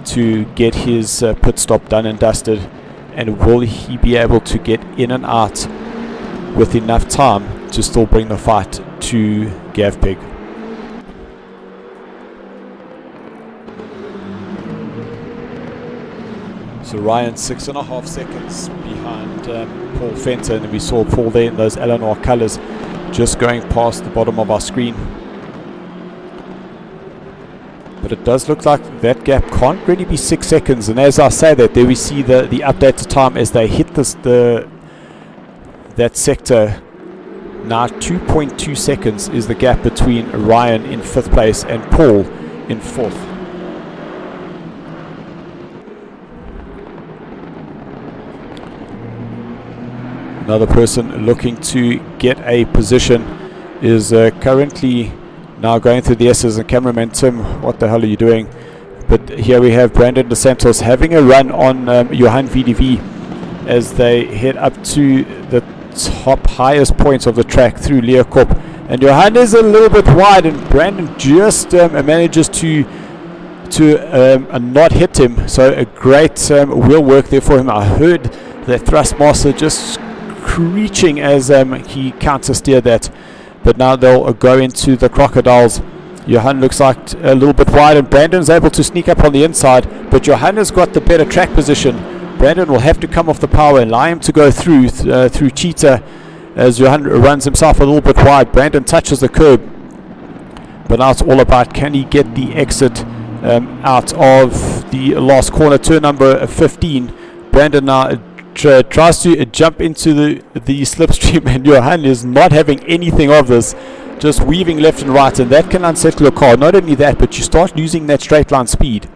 to get his pit stop done and dusted, and will he be able to get in and out with enough time to still bring the fight to Gavpeg. So Ryan 6.5 seconds behind Paul Fenton, and we saw Paul there in those Eleanor colours just going past the bottom of our screen. But it does look like that gap can't really be 6 seconds, and as I say that, there we see the updated time as they hit that sector. Now 2.2 seconds is the gap between Ryan in 5th place and Paul in 4th. Another person looking to get a position is currently now going through the S's, and cameraman Tim, what the hell are you doing? But here we have Brandon DeSantos having a run on Johan VDV as they head up to the top highest points of the track through Leeuwkop, and Johan is a little bit wide, and Brandon just manages to not hit him. So a great wheel work there for him. I heard the Thrustmaster just screeching as he counter steered that, but now they'll go into the crocodiles. Johan looks like a little bit wide, and Brandon's able to sneak up on the inside, but Johan has got the better track position. Brandon will have to come off the power and allow him to go through Cheetah as Johan runs himself a little bit wide. Brandon touches the curb, but now it's all about, can he get the exit out of the last corner, turn number 15. Brandon now tries to jump into the slipstream, and Johan is not having anything of this, just weaving left and right, and that can unsettle your car. Not only that, but you start losing that straight line speed.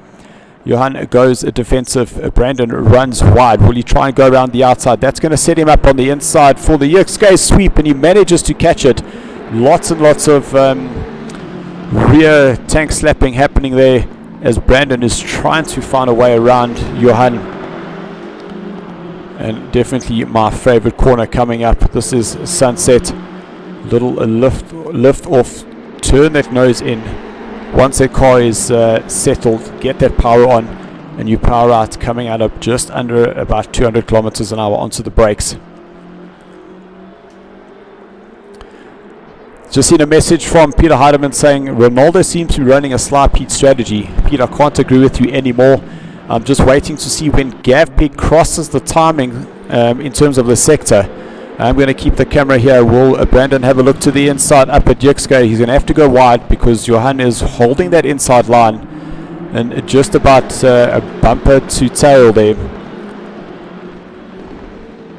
Johan goes defensive. Brandon runs wide. Will he try and go around the outside? That's going to set him up on the inside for the R1K sweep, and he manages to catch it. Lots and lots of rear tank slapping happening there as Brandon is trying to find a way around Johan. And definitely my favorite corner coming up. This is Sunset. Little lift off, turn that nose in. Once that car is settled, get that power on, and you power out, coming out of just under about 200 kilometers an hour onto the brakes. Just seen a message from Peter Heidemann saying Ronaldo seems to be running a slight Pete strategy. Peter, I can't agree with you anymore. I'm just waiting to see when Gavpeg crosses the timing in terms of the sector. I'm going to keep the camera here. Will Brandon have a look to the inside up at R1K? He's going to have to go wide because Johan is holding that inside line. and just about a bumper to tail there.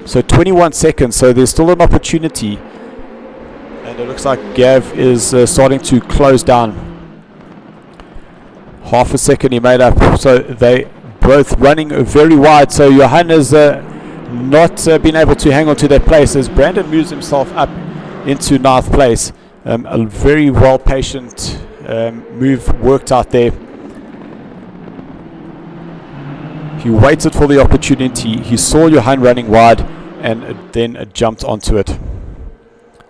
So 21 seconds, so there's still an opportunity, and it looks like Gav is starting to close down. Half a second he made up, so they both running very wide. So Johan has not been able to hang on to that place as Brandon moves himself up into 9th place. A very well patient move worked out there. He waited for the opportunity. He saw Johan running wide and then jumped onto it.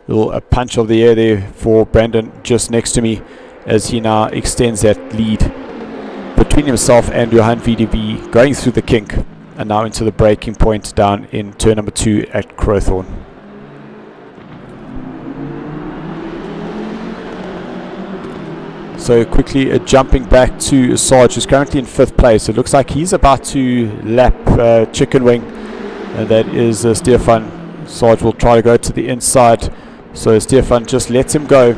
Little punch of the air there for Brandon just next to me as he now extends that lead between himself and Johan VDB, going through the kink and now into the braking point down in turn number 2 at Crowthorne. So quickly jumping back to Sarge, who's currently in 5th place. It looks like he's about to lap Chicken Wing, and that is Stefan. Sarge will try to go to the inside, so Stefan just lets him go,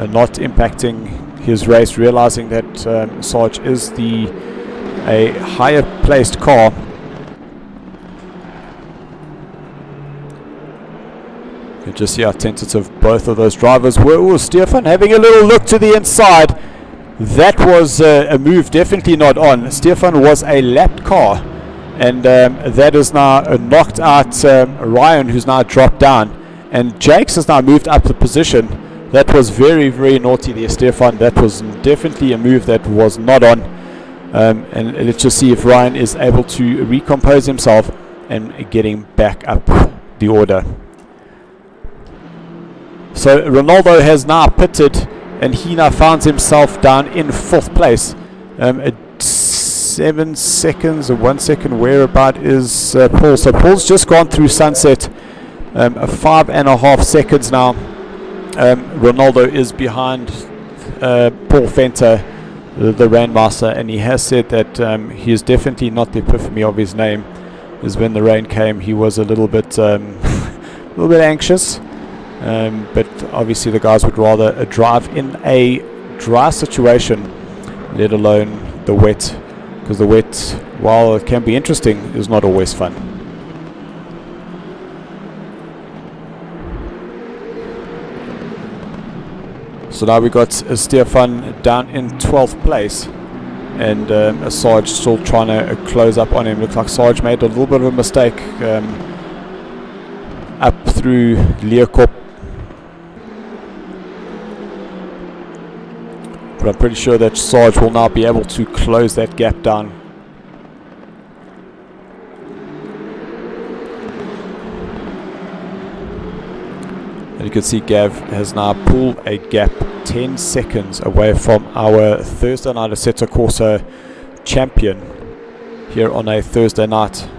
not impacting his race, realizing that Sarge is a higher placed car. You can just see how tentative both of those drivers were. Oh, Stefan having a little look to the inside. That was a move definitely not on. Stefan was a lapped car, and that is now knocked out Ryan, who's now dropped down, and Jakes has now moved up the position. That was very, very naughty there, Stefan. That was definitely a move that was not on. And let's just see if Ryan is able to recompose himself and getting back up the order. So Ronaldo has now pitted, and he now finds himself down in 4th place. At 7 seconds or 1 second whereabout is Paul. So Paul's just gone through sunset. 5.5 seconds now. Ronaldo is behind Paul Fenter, the Rainmaster, and he has said that he is definitely not the epitome of his name. As when the rain came, he was a little bit anxious. But obviously the guys would rather drive in a dry situation, let alone the wet, because the wet, while it can be interesting, is not always fun. So now we got Stefan down in 12th place, and Sarge still trying to close up on him. Looks like Sarge made a little bit of a mistake up through Leerkop. But I'm pretty sure that Sarge will now be able to close that gap down. And you can see Gav has now pulled a gap 10 seconds away from our Thursday night Assetto Corsa champion here on a Thursday night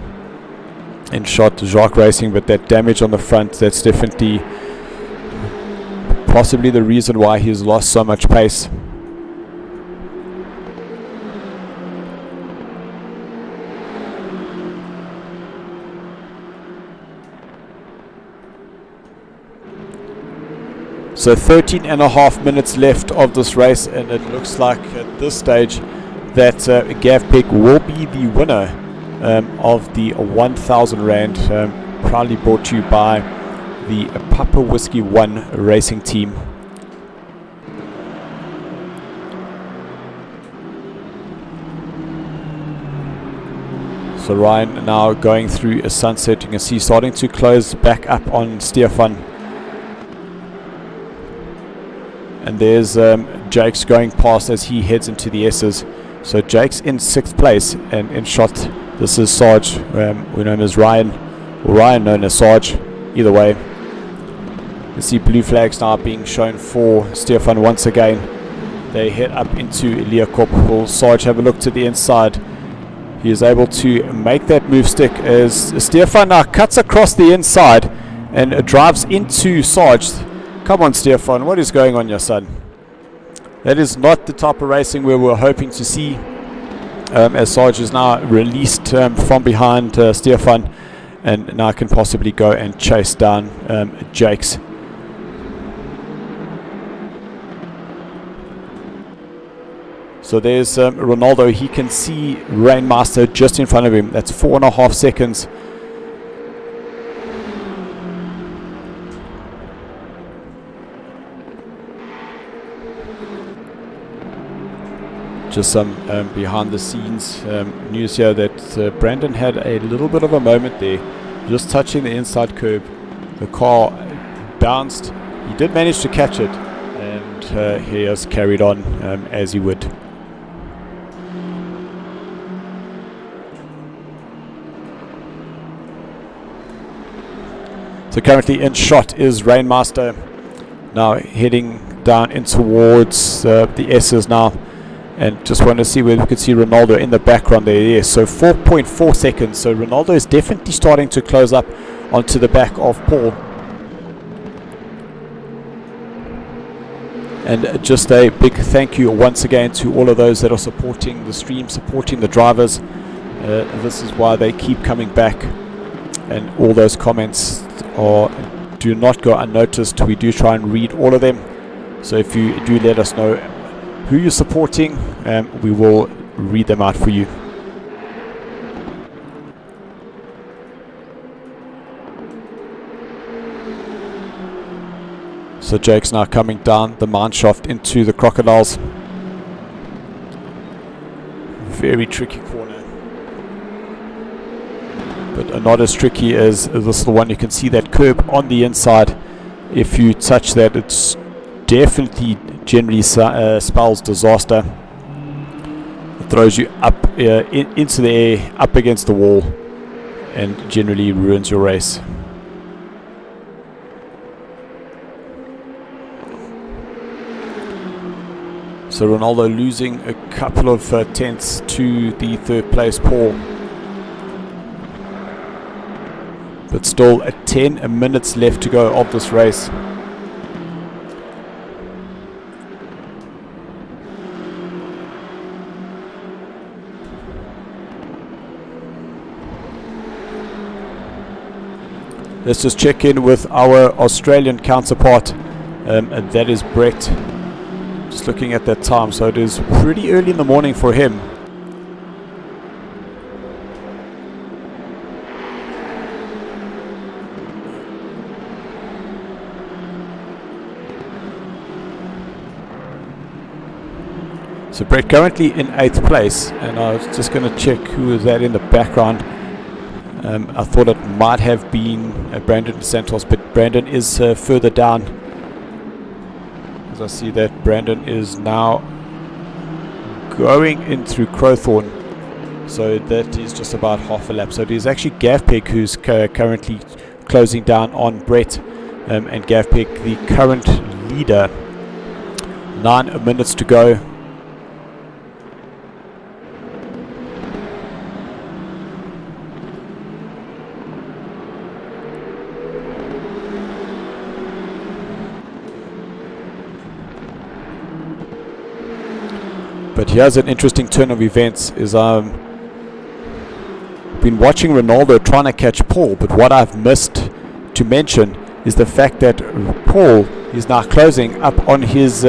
in shot Jacques Racing. But that damage on the front, that's definitely possibly the reason why he's lost so much pace. So 13.5 minutes left of this race, and it looks like at this stage that Gav Peck will be the winner of the 1,000 Rand, proudly brought to you by the Papa Whiskey 1 racing team. So Ryan now going through a sunset. You can see starting to close back up on Stefan. And there's Jakes going past as he heads into the S's. So Jakes in 6th place, and in shot this is Sarge, we're known as Ryan, or Ryan known as Sarge, either way. You see blue flags now being shown for Stefan once again. They head up into Leerkop. Will Sarge have a look to the inside? He is able to make that move stick as Stefan now cuts across the inside and drives into Sarge. Come on, Stefan, what is going on, your son? That is not the type of racing we were hoping to see, as Sarge is now released from behind Stefan, and now can possibly go and chase down Jakes. So there's Ronaldo. He can see Rainmaster just in front of him. That's 4.5 seconds. Just some behind the scenes news here that Brandon had a little bit of a moment there, just touching the inside curb. The car bounced. He did manage to catch it, and he has carried on as he would. So currently in shot is Rainmaster, now heading down in towards the S's now. And just want to see where we could see Ronaldo in the background there. Yes, so 4.4 seconds. So Ronaldo is definitely starting to close up onto the back of Paul. And just a big thank you once again to all of those that are supporting the stream, supporting the drivers. This is why they keep coming back. And all those comments do not go unnoticed. We do try and read all of them. So if you do let us know who you're supporting, we will read them out for you. So Jake's now coming down the mine shaft into the crocodiles. Very tricky corner, but not as tricky as this little one. You can see that curb on the inside. If you touch that, it's definitely generally spells disaster. It throws you up into the air, up against the wall, and generally ruins your race. So Ronaldo losing a couple of tenths to the third place Paul, but still 10 minutes left to go of this race. Let's just check in with our Australian counterpart, and that is Brett. Just looking at that time, so it is pretty early in the morning for him. So Brett currently in 8th place, and I was just going to check who is that in the background. I thought it might have been Brandon Santos, but Brandon is further down. As I see that Brandon is now going in through Crowthorne, so that is just about half a lap. So it is actually Gavpeg who's currently closing down on Brett, and Gavpeg the current leader. 9 minutes to go. But here's an interesting turn of events. Is I've been watching Ronaldo trying to catch Paul, but what I've missed to mention is the fact that Paul is now closing up on his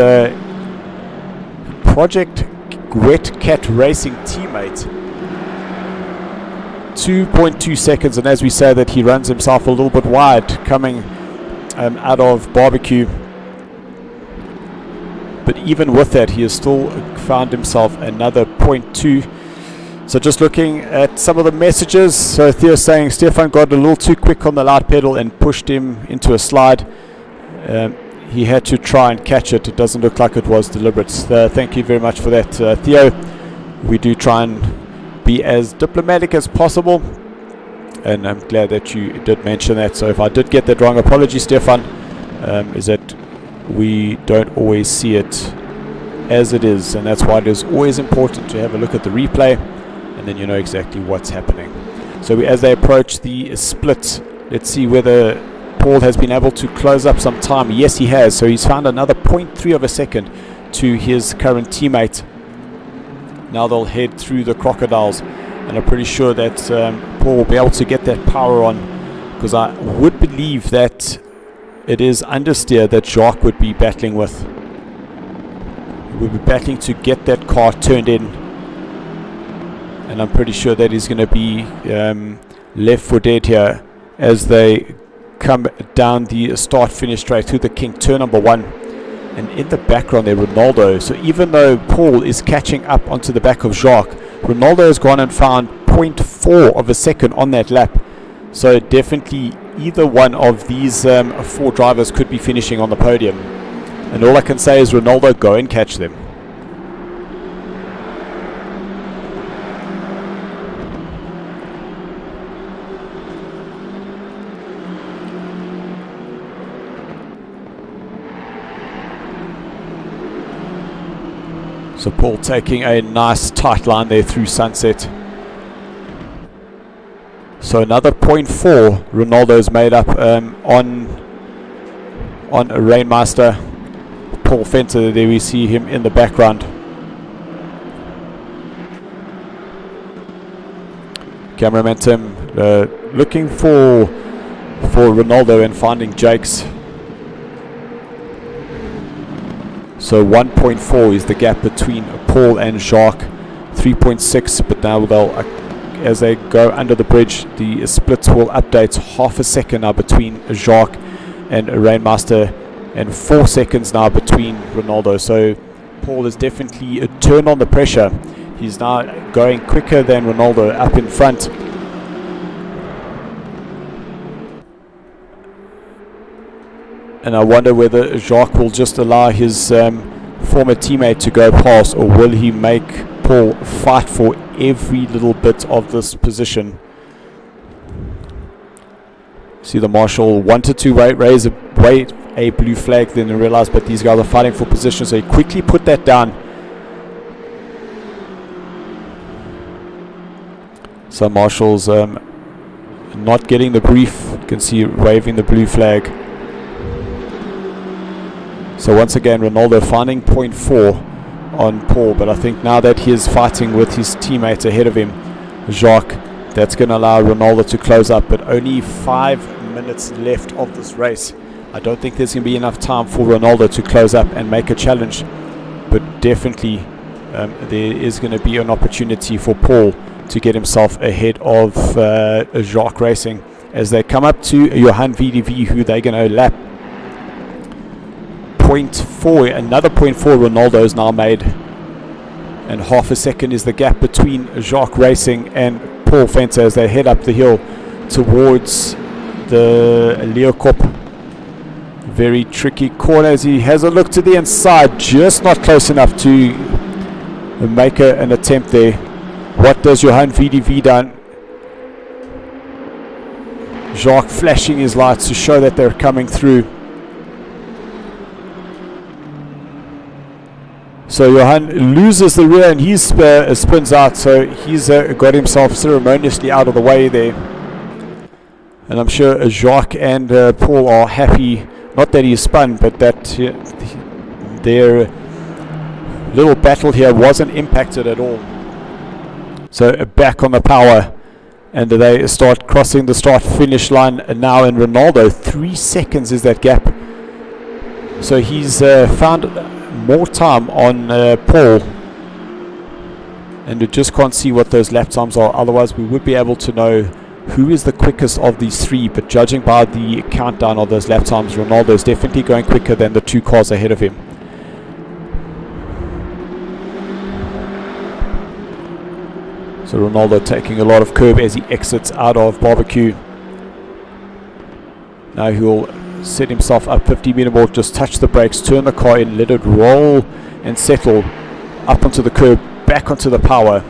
Project Wet Cat Racing teammate. 2.2 seconds, and as we say that, he runs himself a little bit wide coming out of barbecue. But even with that, he has still found himself another 0.2. So just looking at some of the messages. So Theo saying Stefan got a little too quick on the light pedal and pushed him into a slide. He had to try and catch it. It doesn't look like it was deliberate. Thank you very much for that, Theo. We do try and be as diplomatic as possible, and I'm glad that you did mention that. So if I did get that wrong, apologies, Stefan. Is that we don't always see it as it is, and that's why it is always important to have a look at the replay, and then you know exactly what's happening. So as they approach the split, let's see whether Paul has been able to close up some time. Yes, he has. So he's found another 0.3 of a second to his current teammate. Now they'll head through the crocodiles, and I'm pretty sure that Paul will be able to get that power on, because I would believe that it is understeer that Jacques would be battling with. We'll be battling to get that car turned in, and I'm pretty sure that he's going to be left for dead here as they come down the start-finish straight through the King, turn number 1. And in the background there, Ronaldo. So even though Paul is catching up onto the back of Jacques, Ronaldo has gone and found 0.4 of a second on that lap. So definitely either one of these 4 drivers could be finishing on the podium. And all I can say is, Ronaldo, go and catch them. So Paul taking a nice tight line there through Sunset. So another 0.4 Ronaldo's made up on Rainmaster. Paul Fenter, there we see him in the background. Cameraman Tim looking for Ronaldo and finding Jakes. So 1.4 is the gap between Paul and Jacques. 3.6, but now they'll, as they go under the bridge, the splits will update half a second now between Jacques and Rainmaster, and 4 seconds now between Ronaldo. So Paul has definitely turned on the pressure. He's now going quicker than Ronaldo up in front. And I wonder whether Jacques will just allow his former teammate to go past, or will he make Paul fight for every little bit of this position. See, the marshal wanted to wave a blue flag, then realized, but these guys are fighting for position, so he quickly put that down. So marshal's not getting the brief. You can see waving the blue flag. So once again, Ronaldo finding 0.4 on Paul, but I think now that he is fighting with his teammate ahead of him, Jacques, that's going to allow Ronaldo to close up. But only 5 minutes left of this race. I don't think there's going to be enough time for Ronaldo to close up and make a challenge, but definitely there is going to be an opportunity for Paul to get himself ahead of Jacques Racing as they come up to Johan VDV, who they're going to lap. 0.4, another 0.4 Ronaldo is now made, and half a second is the gap between Jacques Racing and Paul Fenter as they head up the hill towards the Leeuwkop. Very tricky corner as he has a look to the inside, just not close enough to make an attempt there. What does Johan VDV done? Jacques flashing his lights to show that they're coming through. So Johan loses the rear and he spins out, so he's got himself ceremoniously out of the way there. And I'm sure Jacques and Paul are happy, not that he spun, but that their little battle here wasn't impacted at all. So back on the power, and they start crossing the start-finish line now, and Ronaldo, 3 seconds is that gap. So he's found more time on Paul, and we just can't see what those lap times are, otherwise we would be able to know who is the quickest of these three. But judging by the countdown of those lap times, Ronaldo is definitely going quicker than the 2 cars ahead of him. So Ronaldo taking a lot of curb as he exits out of barbecue. Now he'll set himself up 50-meter mark, just touch the brakes, turn the car in, let it roll and settle up onto the curb, back onto the power.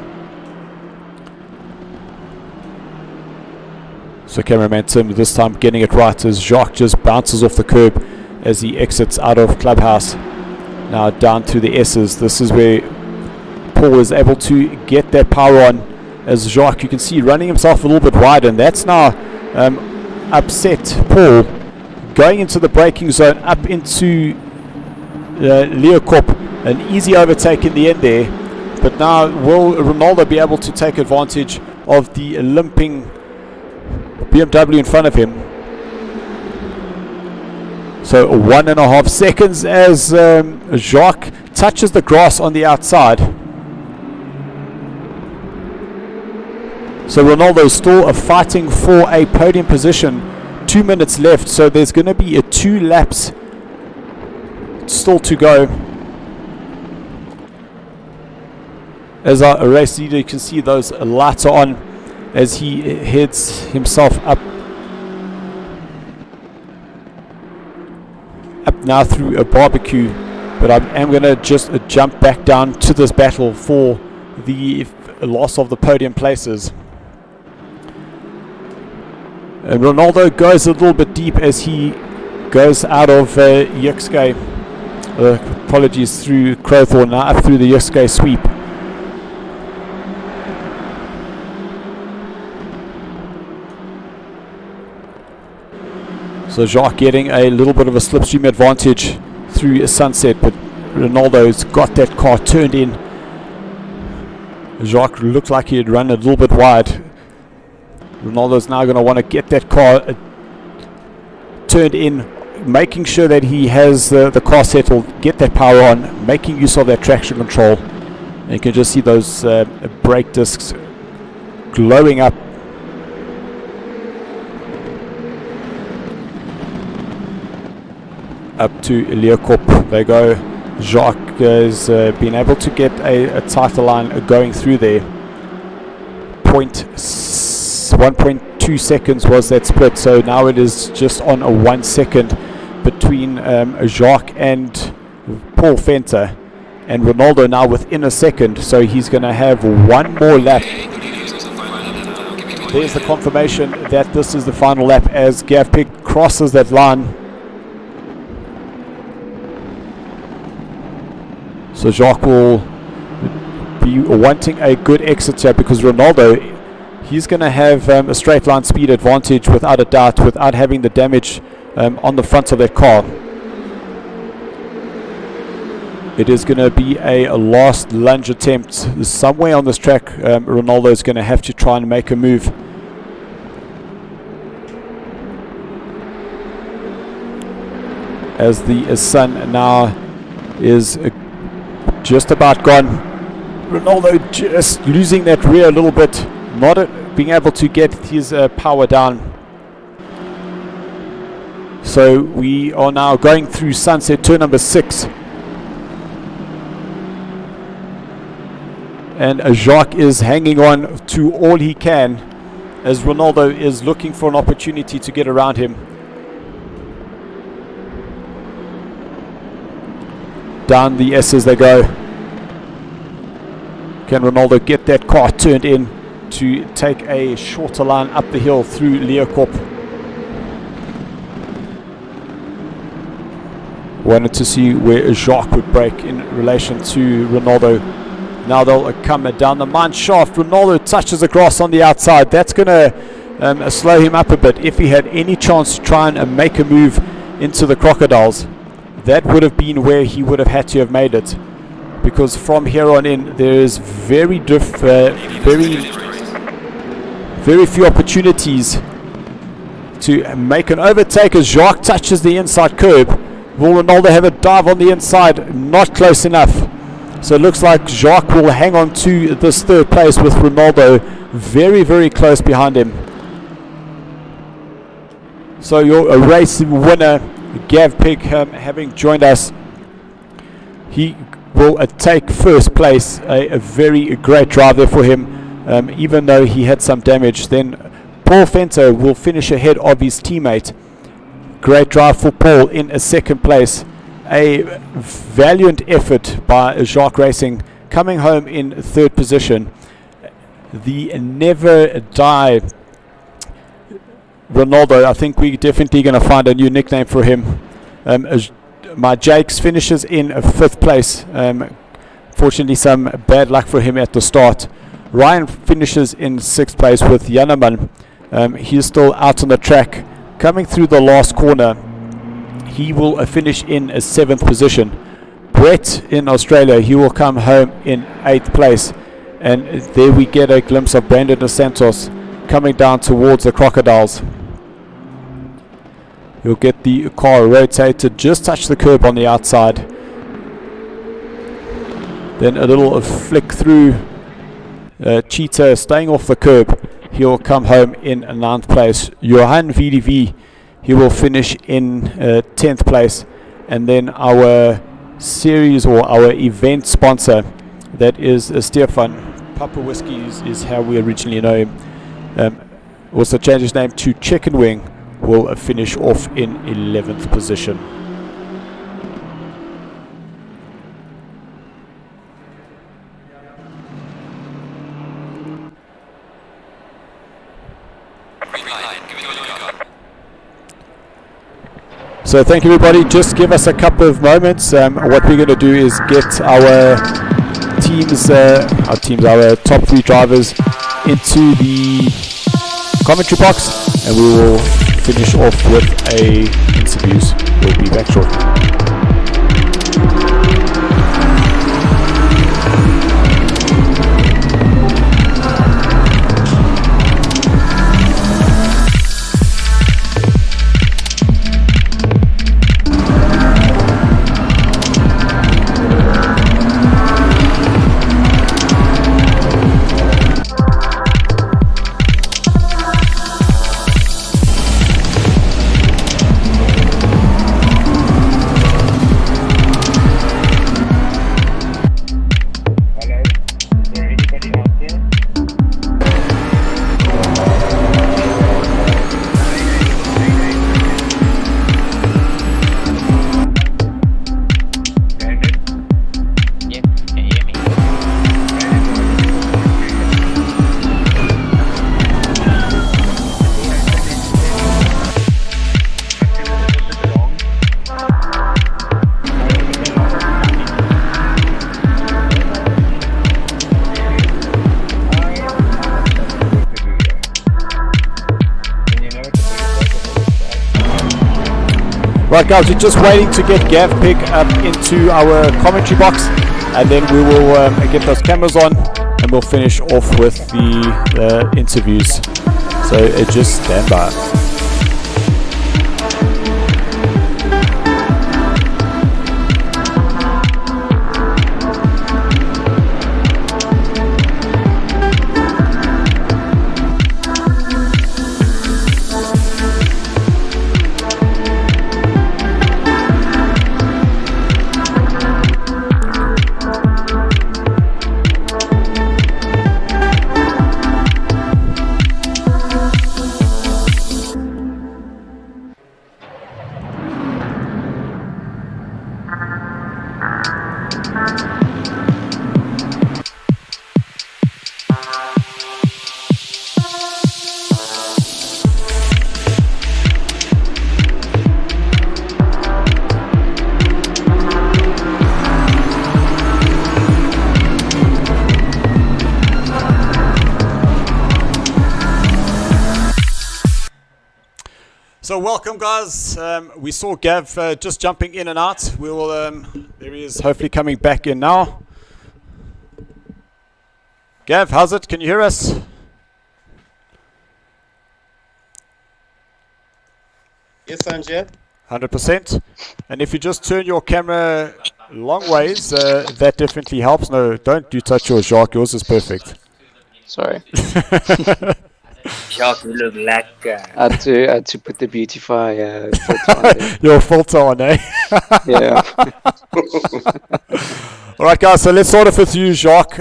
So cameraman Tim this time getting it right as Jacques just bounces off the curb as he exits out of Clubhouse. Now down to the S's. This is where Paul is able to get that power on, as Jacques, you can see, running himself a little bit wide, and that's now upset Paul. Going into the braking zone, up into Leeuwkop, an easy overtake in the end there. But now will Ronaldo be able to take advantage of the limping BMW in front of him? So 1.5 seconds as Jacques touches the grass on the outside. So Ronaldo's still fighting for a podium position. 2 minutes left, so there's going to be a 2 laps still to go. As our race leader, you can see those lights are on as he heads himself up now through a barbecue. But I am going to just jump back down to this battle for the loss of the podium places. And Ronaldo goes a little bit deep as he goes out of Yukske. Apologies, through Crowthorne, now up through the Yukske sweep. So Jacques getting a little bit of a slipstream advantage through Sunset, but Ronaldo's got that car turned in. Jacques looked like he had run a little bit wide. Ronaldo's now going to want to get that car turned in, making sure that he has the car settled, get that power on, making use of that traction control. And you can just see those brake discs glowing up. Up to Leeuwkop they go. Jacques has been able to get a tighter line going through there. 1.2 seconds was that split, so now it is just on a 1 second between Jacques and Paul Venter, and Ronaldo now within a second, so he's going to have one more lap. There's the confirmation that this is the final lap as Gav Pig crosses that line. So Jacques will be wanting a good exit here, because Ronaldo, he's going to have a straight line speed advantage without a doubt, without having the damage on the front of that car. It is going to be a last lunge attempt somewhere on this track. Ronaldo is going to have to try and make a move. As the sun now is just about gone. Ronaldo just losing that rear a little bit, not being able to get his power down. So we are now going through Sunset, turn number 6. And Jacques is hanging on to all he can as Ronaldo is looking for an opportunity to get around him. Down the S's they go. Can Ronaldo get that car turned in to take a shorter line up the hill through Leeuwkop? Wanted to see where Jacques would break in relation to Ronaldo. Now they'll come down the mine shaft. Ronaldo touches the grass on the outside. That's going to slow him up a bit. If he had any chance to try and make a move into the Crocodiles, that would have been where he would have had to have made it, because from here on in there is very few opportunities to make an overtake as Jacques touches the inside curb. Will Ronaldo have a dive on the inside? Not close enough. So it looks like Jacques will hang on to this third place with Ronaldo very, very close behind him. So your race winner, Gav Pig, having joined us, he will take first place. A very great drive there for him, even though he had some damage. Then Paul Venter will finish ahead of his teammate. Great drive for Paul in a second place. A valiant effort by Jacques Racing, coming home in third position. The never die Ronaldo, I think we're definitely going to find a new nickname for him. My Jakes finishes in fifth place. Fortunately, some bad luck for him at the start. Ryan finishes in sixth place with Janneman. He's still out on the track. Coming through the last corner, he will finish in a seventh position. Brett in Australia, he will come home in eighth place. And there we get a glimpse of Brandon Dos Santos coming down towards the Crocodiles. You'll get the car rotated, just touch the curb on the outside. then a little flick through. Cheetah staying off the curb. He'll come home in 9th place. Johan VDV, he will finish in 10th place. And then our series or our event sponsor, that is Stefan. Papa Whiskey is how we originally know him. Also changed his name to Chicken Wing, will finish off in 11th position. So thank you everybody, just give us a couple of moments. What we're going to do is get our top 3 drivers into the commentary box, and we will finish off with interviews. We'll be back shortly. Right guys, we're just waiting to get Gav Pig up into our commentary box, and then we will get those cameras on, and we'll finish off with the interviews. So just stand by. So welcome guys, we saw Gav just jumping in and out. We will, there he is, hopefully coming back in now. Gav, how's it? Can you hear us? Yes, Sanjay. 100%. And if you just turn your camera long ways, that definitely helps. No, don't do touch yours, Jacques. Yours is perfect. Sorry. Jacques, you look like... I had to put the beautify filter on there. Your filter on, eh? Yeah. All right, guys, so let's start off with you, Jacques.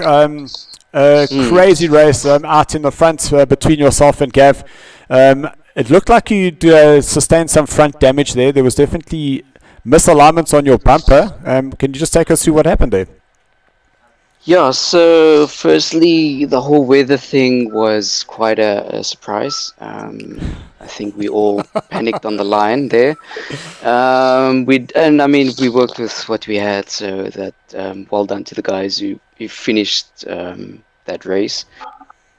Crazy race out in the front between yourself and Gav. It looked like you'd sustained some front damage there. There was definitely misalignments on your bumper. Can you just take us through what happened there? Yeah, so firstly, the whole weather thing was quite a surprise. I think we all panicked on the line there. We worked with what we had, so that well done to the guys who finished that race.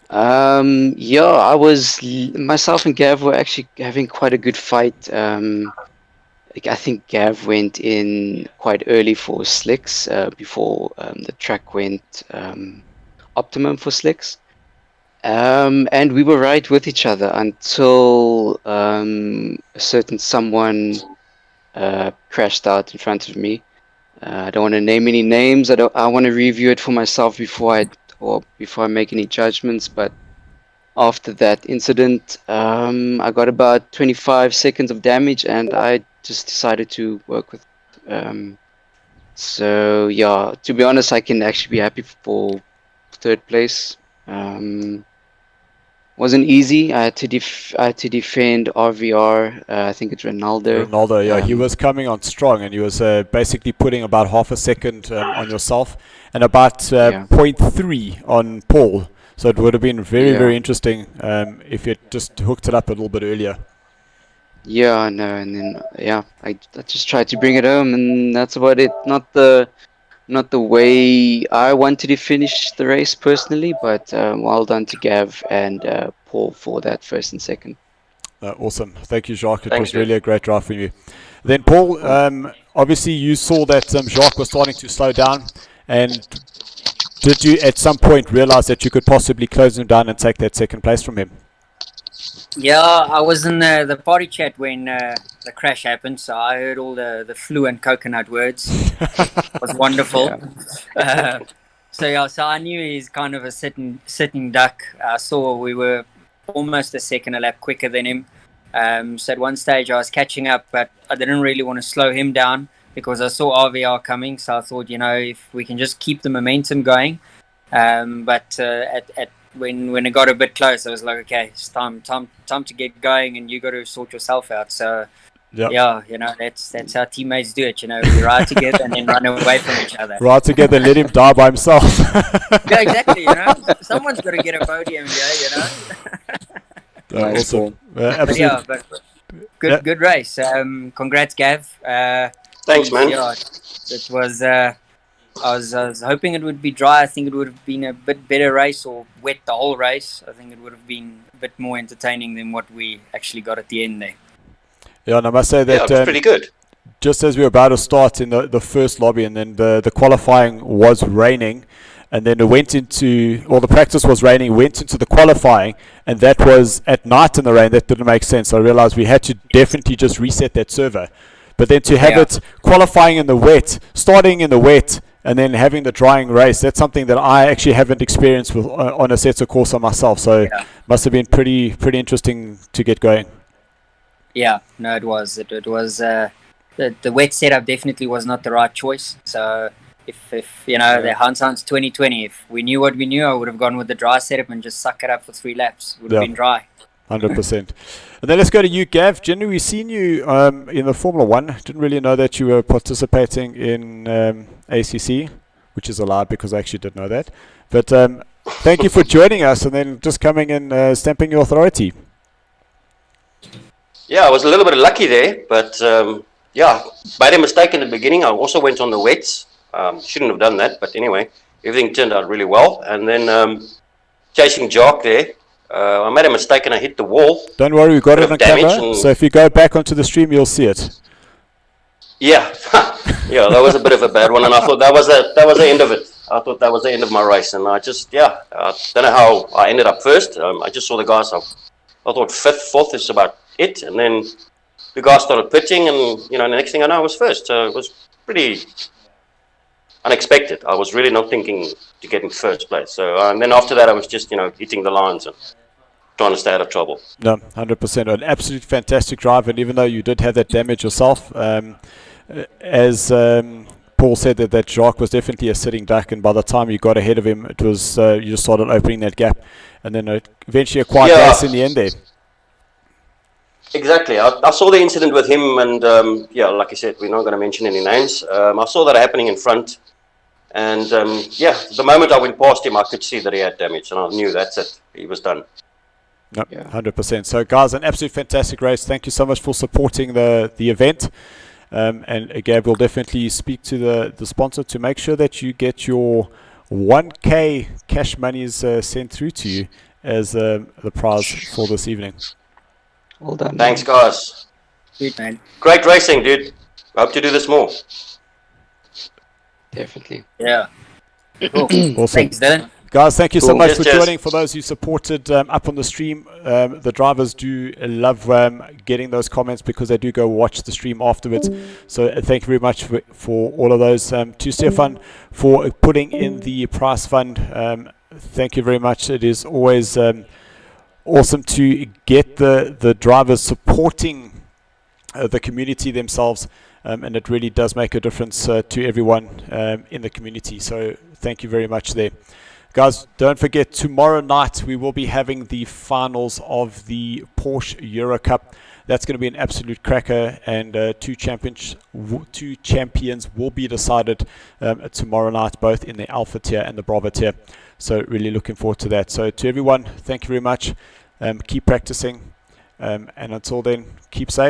Myself and Gav were actually having quite a good fight. I think Gav went in quite early for slicks before the track went optimum for slicks. And we were right with each other until a certain someone crashed out in front of me. I don't want to name any names. I want to review it for myself before I make any judgments. But after that incident, I got about 25 seconds of damage, and I just decided to work with. So yeah, to be honest, I can actually be happy for third place. Wasn't easy. I had to defend RVR. I think it's Ronaldo. Ronaldo, yeah, he was coming on strong, and he was basically putting about half a second on yourself, and about 0.3 on Paul. So it would have been very interesting if you just hooked it up a little bit earlier. Yeah, I know, and then I just tried to bring it home, and that's about it. Not the way I wanted to finish the race personally, but well done to Gav and Paul for that first and second. Awesome. Thank you, Jacques. It was really a great drive for you. Then, Paul, obviously you saw that Jacques was starting to slow down, and did you at some point realize that you could possibly close him down and take that second place from him? Yeah, I was in the party chat when the crash happened, so I heard all the fluent coconut words. It was wonderful. So I knew he's kind of a sitting duck. I saw we were almost a second a lap quicker than him. So at one stage I was catching up, but I didn't really want to slow him down because I saw RVR coming. So I thought, if we can just keep the momentum going. But when it got a bit close, I was like, okay, it's time to get going, and you got to sort yourself out. So that's how teammates do it. We ride together and then run away from each other. Ride together, let him die by himself. Yeah, exactly. Someone's got to get a podium here. Awesome. Absolutely. But good race. Congrats, Gav. Thanks, man. Yeah, it was. I was hoping it would be dry. I think it would have been a bit better race, or wet the whole race. I think it would have been a bit more entertaining than what we actually got at the end there. Yeah, and I must say that it was pretty good. Just as we were about to start in the first lobby, and then the qualifying was raining, and then it went into, the practice was raining, went into the qualifying, and that was at night in the rain. That didn't make sense. I realized we had to definitely just reset that server. But then to have it qualifying in the wet, starting in the wet, and then having the drying race, that's something that I actually haven't experienced with on a set of course on myself. So must have been pretty interesting to get going. Yeah, no, it was. It was the wet setup definitely was not the right choice. So if the hindsight's 2020, if we knew what we knew, I would have gone with the dry setup and just suck it up for 3 laps. It would have been dry. 100%. And then let's go to you, Gav. Generally, we've seen you in the Formula 1. Didn't really know that you were participating in ACC, which is a lie because I actually didn't know that. But thank you for joining us and then just coming and stamping your authority. Yeah, I was a little bit lucky there, but made a mistake in the beginning. I also went on the wets. Shouldn't have done that, but anyway, everything turned out really well. And then chasing Jock there, I made a mistake and I hit the wall. Don't worry, we got it on camera. So if you go back onto the stream, you'll see it. Yeah, that was a bit of a bad one, and I thought that was the end of it. I thought that was the end of my race, and I just I don't know how I ended up first. I just saw the guys. I thought fifth, fourth is about it, and then the guys started pitching, and the next thing I know, I was first. So it was pretty unexpected. I was really not thinking to get in first place. So and then after that, I was just hitting the lines and trying to stay out of trouble. No, 100%. An absolute fantastic drive, and even though you did have that damage yourself, as Paul said that Jacques was definitely a sitting duck, and by the time you got ahead of him, it was you just started opening that gap, and then eventually a quiet race in the end there. Exactly. I saw the incident with him, and like I said, we're not going to mention any names. I saw that happening in front, and the moment I went past him, I could see that he had damage, and I knew that's it. He was done. No, 100%. So, guys, an absolute fantastic race. Thank you so much for supporting the event. And Gab will definitely speak to the sponsor to make sure that you get your 1K cash monies sent through to you as the prize for this evening. Well done. Thanks, guys. Sweet, man. Great racing, dude. Hope to do this more. Definitely. Yeah. Cool. Awesome. Thanks, Dylan. Guys, thank you so Cool. much Yes, for yes. joining. For those who supported up on the stream, the drivers do love getting those comments because they do go watch the stream afterwards. So thank you very much for all of those. To Stefan for putting in the prize fund. Thank you very much. It is always awesome to get the drivers supporting the community themselves, and it really does make a difference to everyone in the community. So thank you very much there. Guys, don't forget, tomorrow night we will be having the finals of the Porsche Euro Cup. That's going to be an absolute cracker, and two champions will be decided tomorrow night, both in the Alpha tier and the Bravo tier. So really looking forward to that. So to everyone, thank you very much. Keep practicing, and until then, keep safe.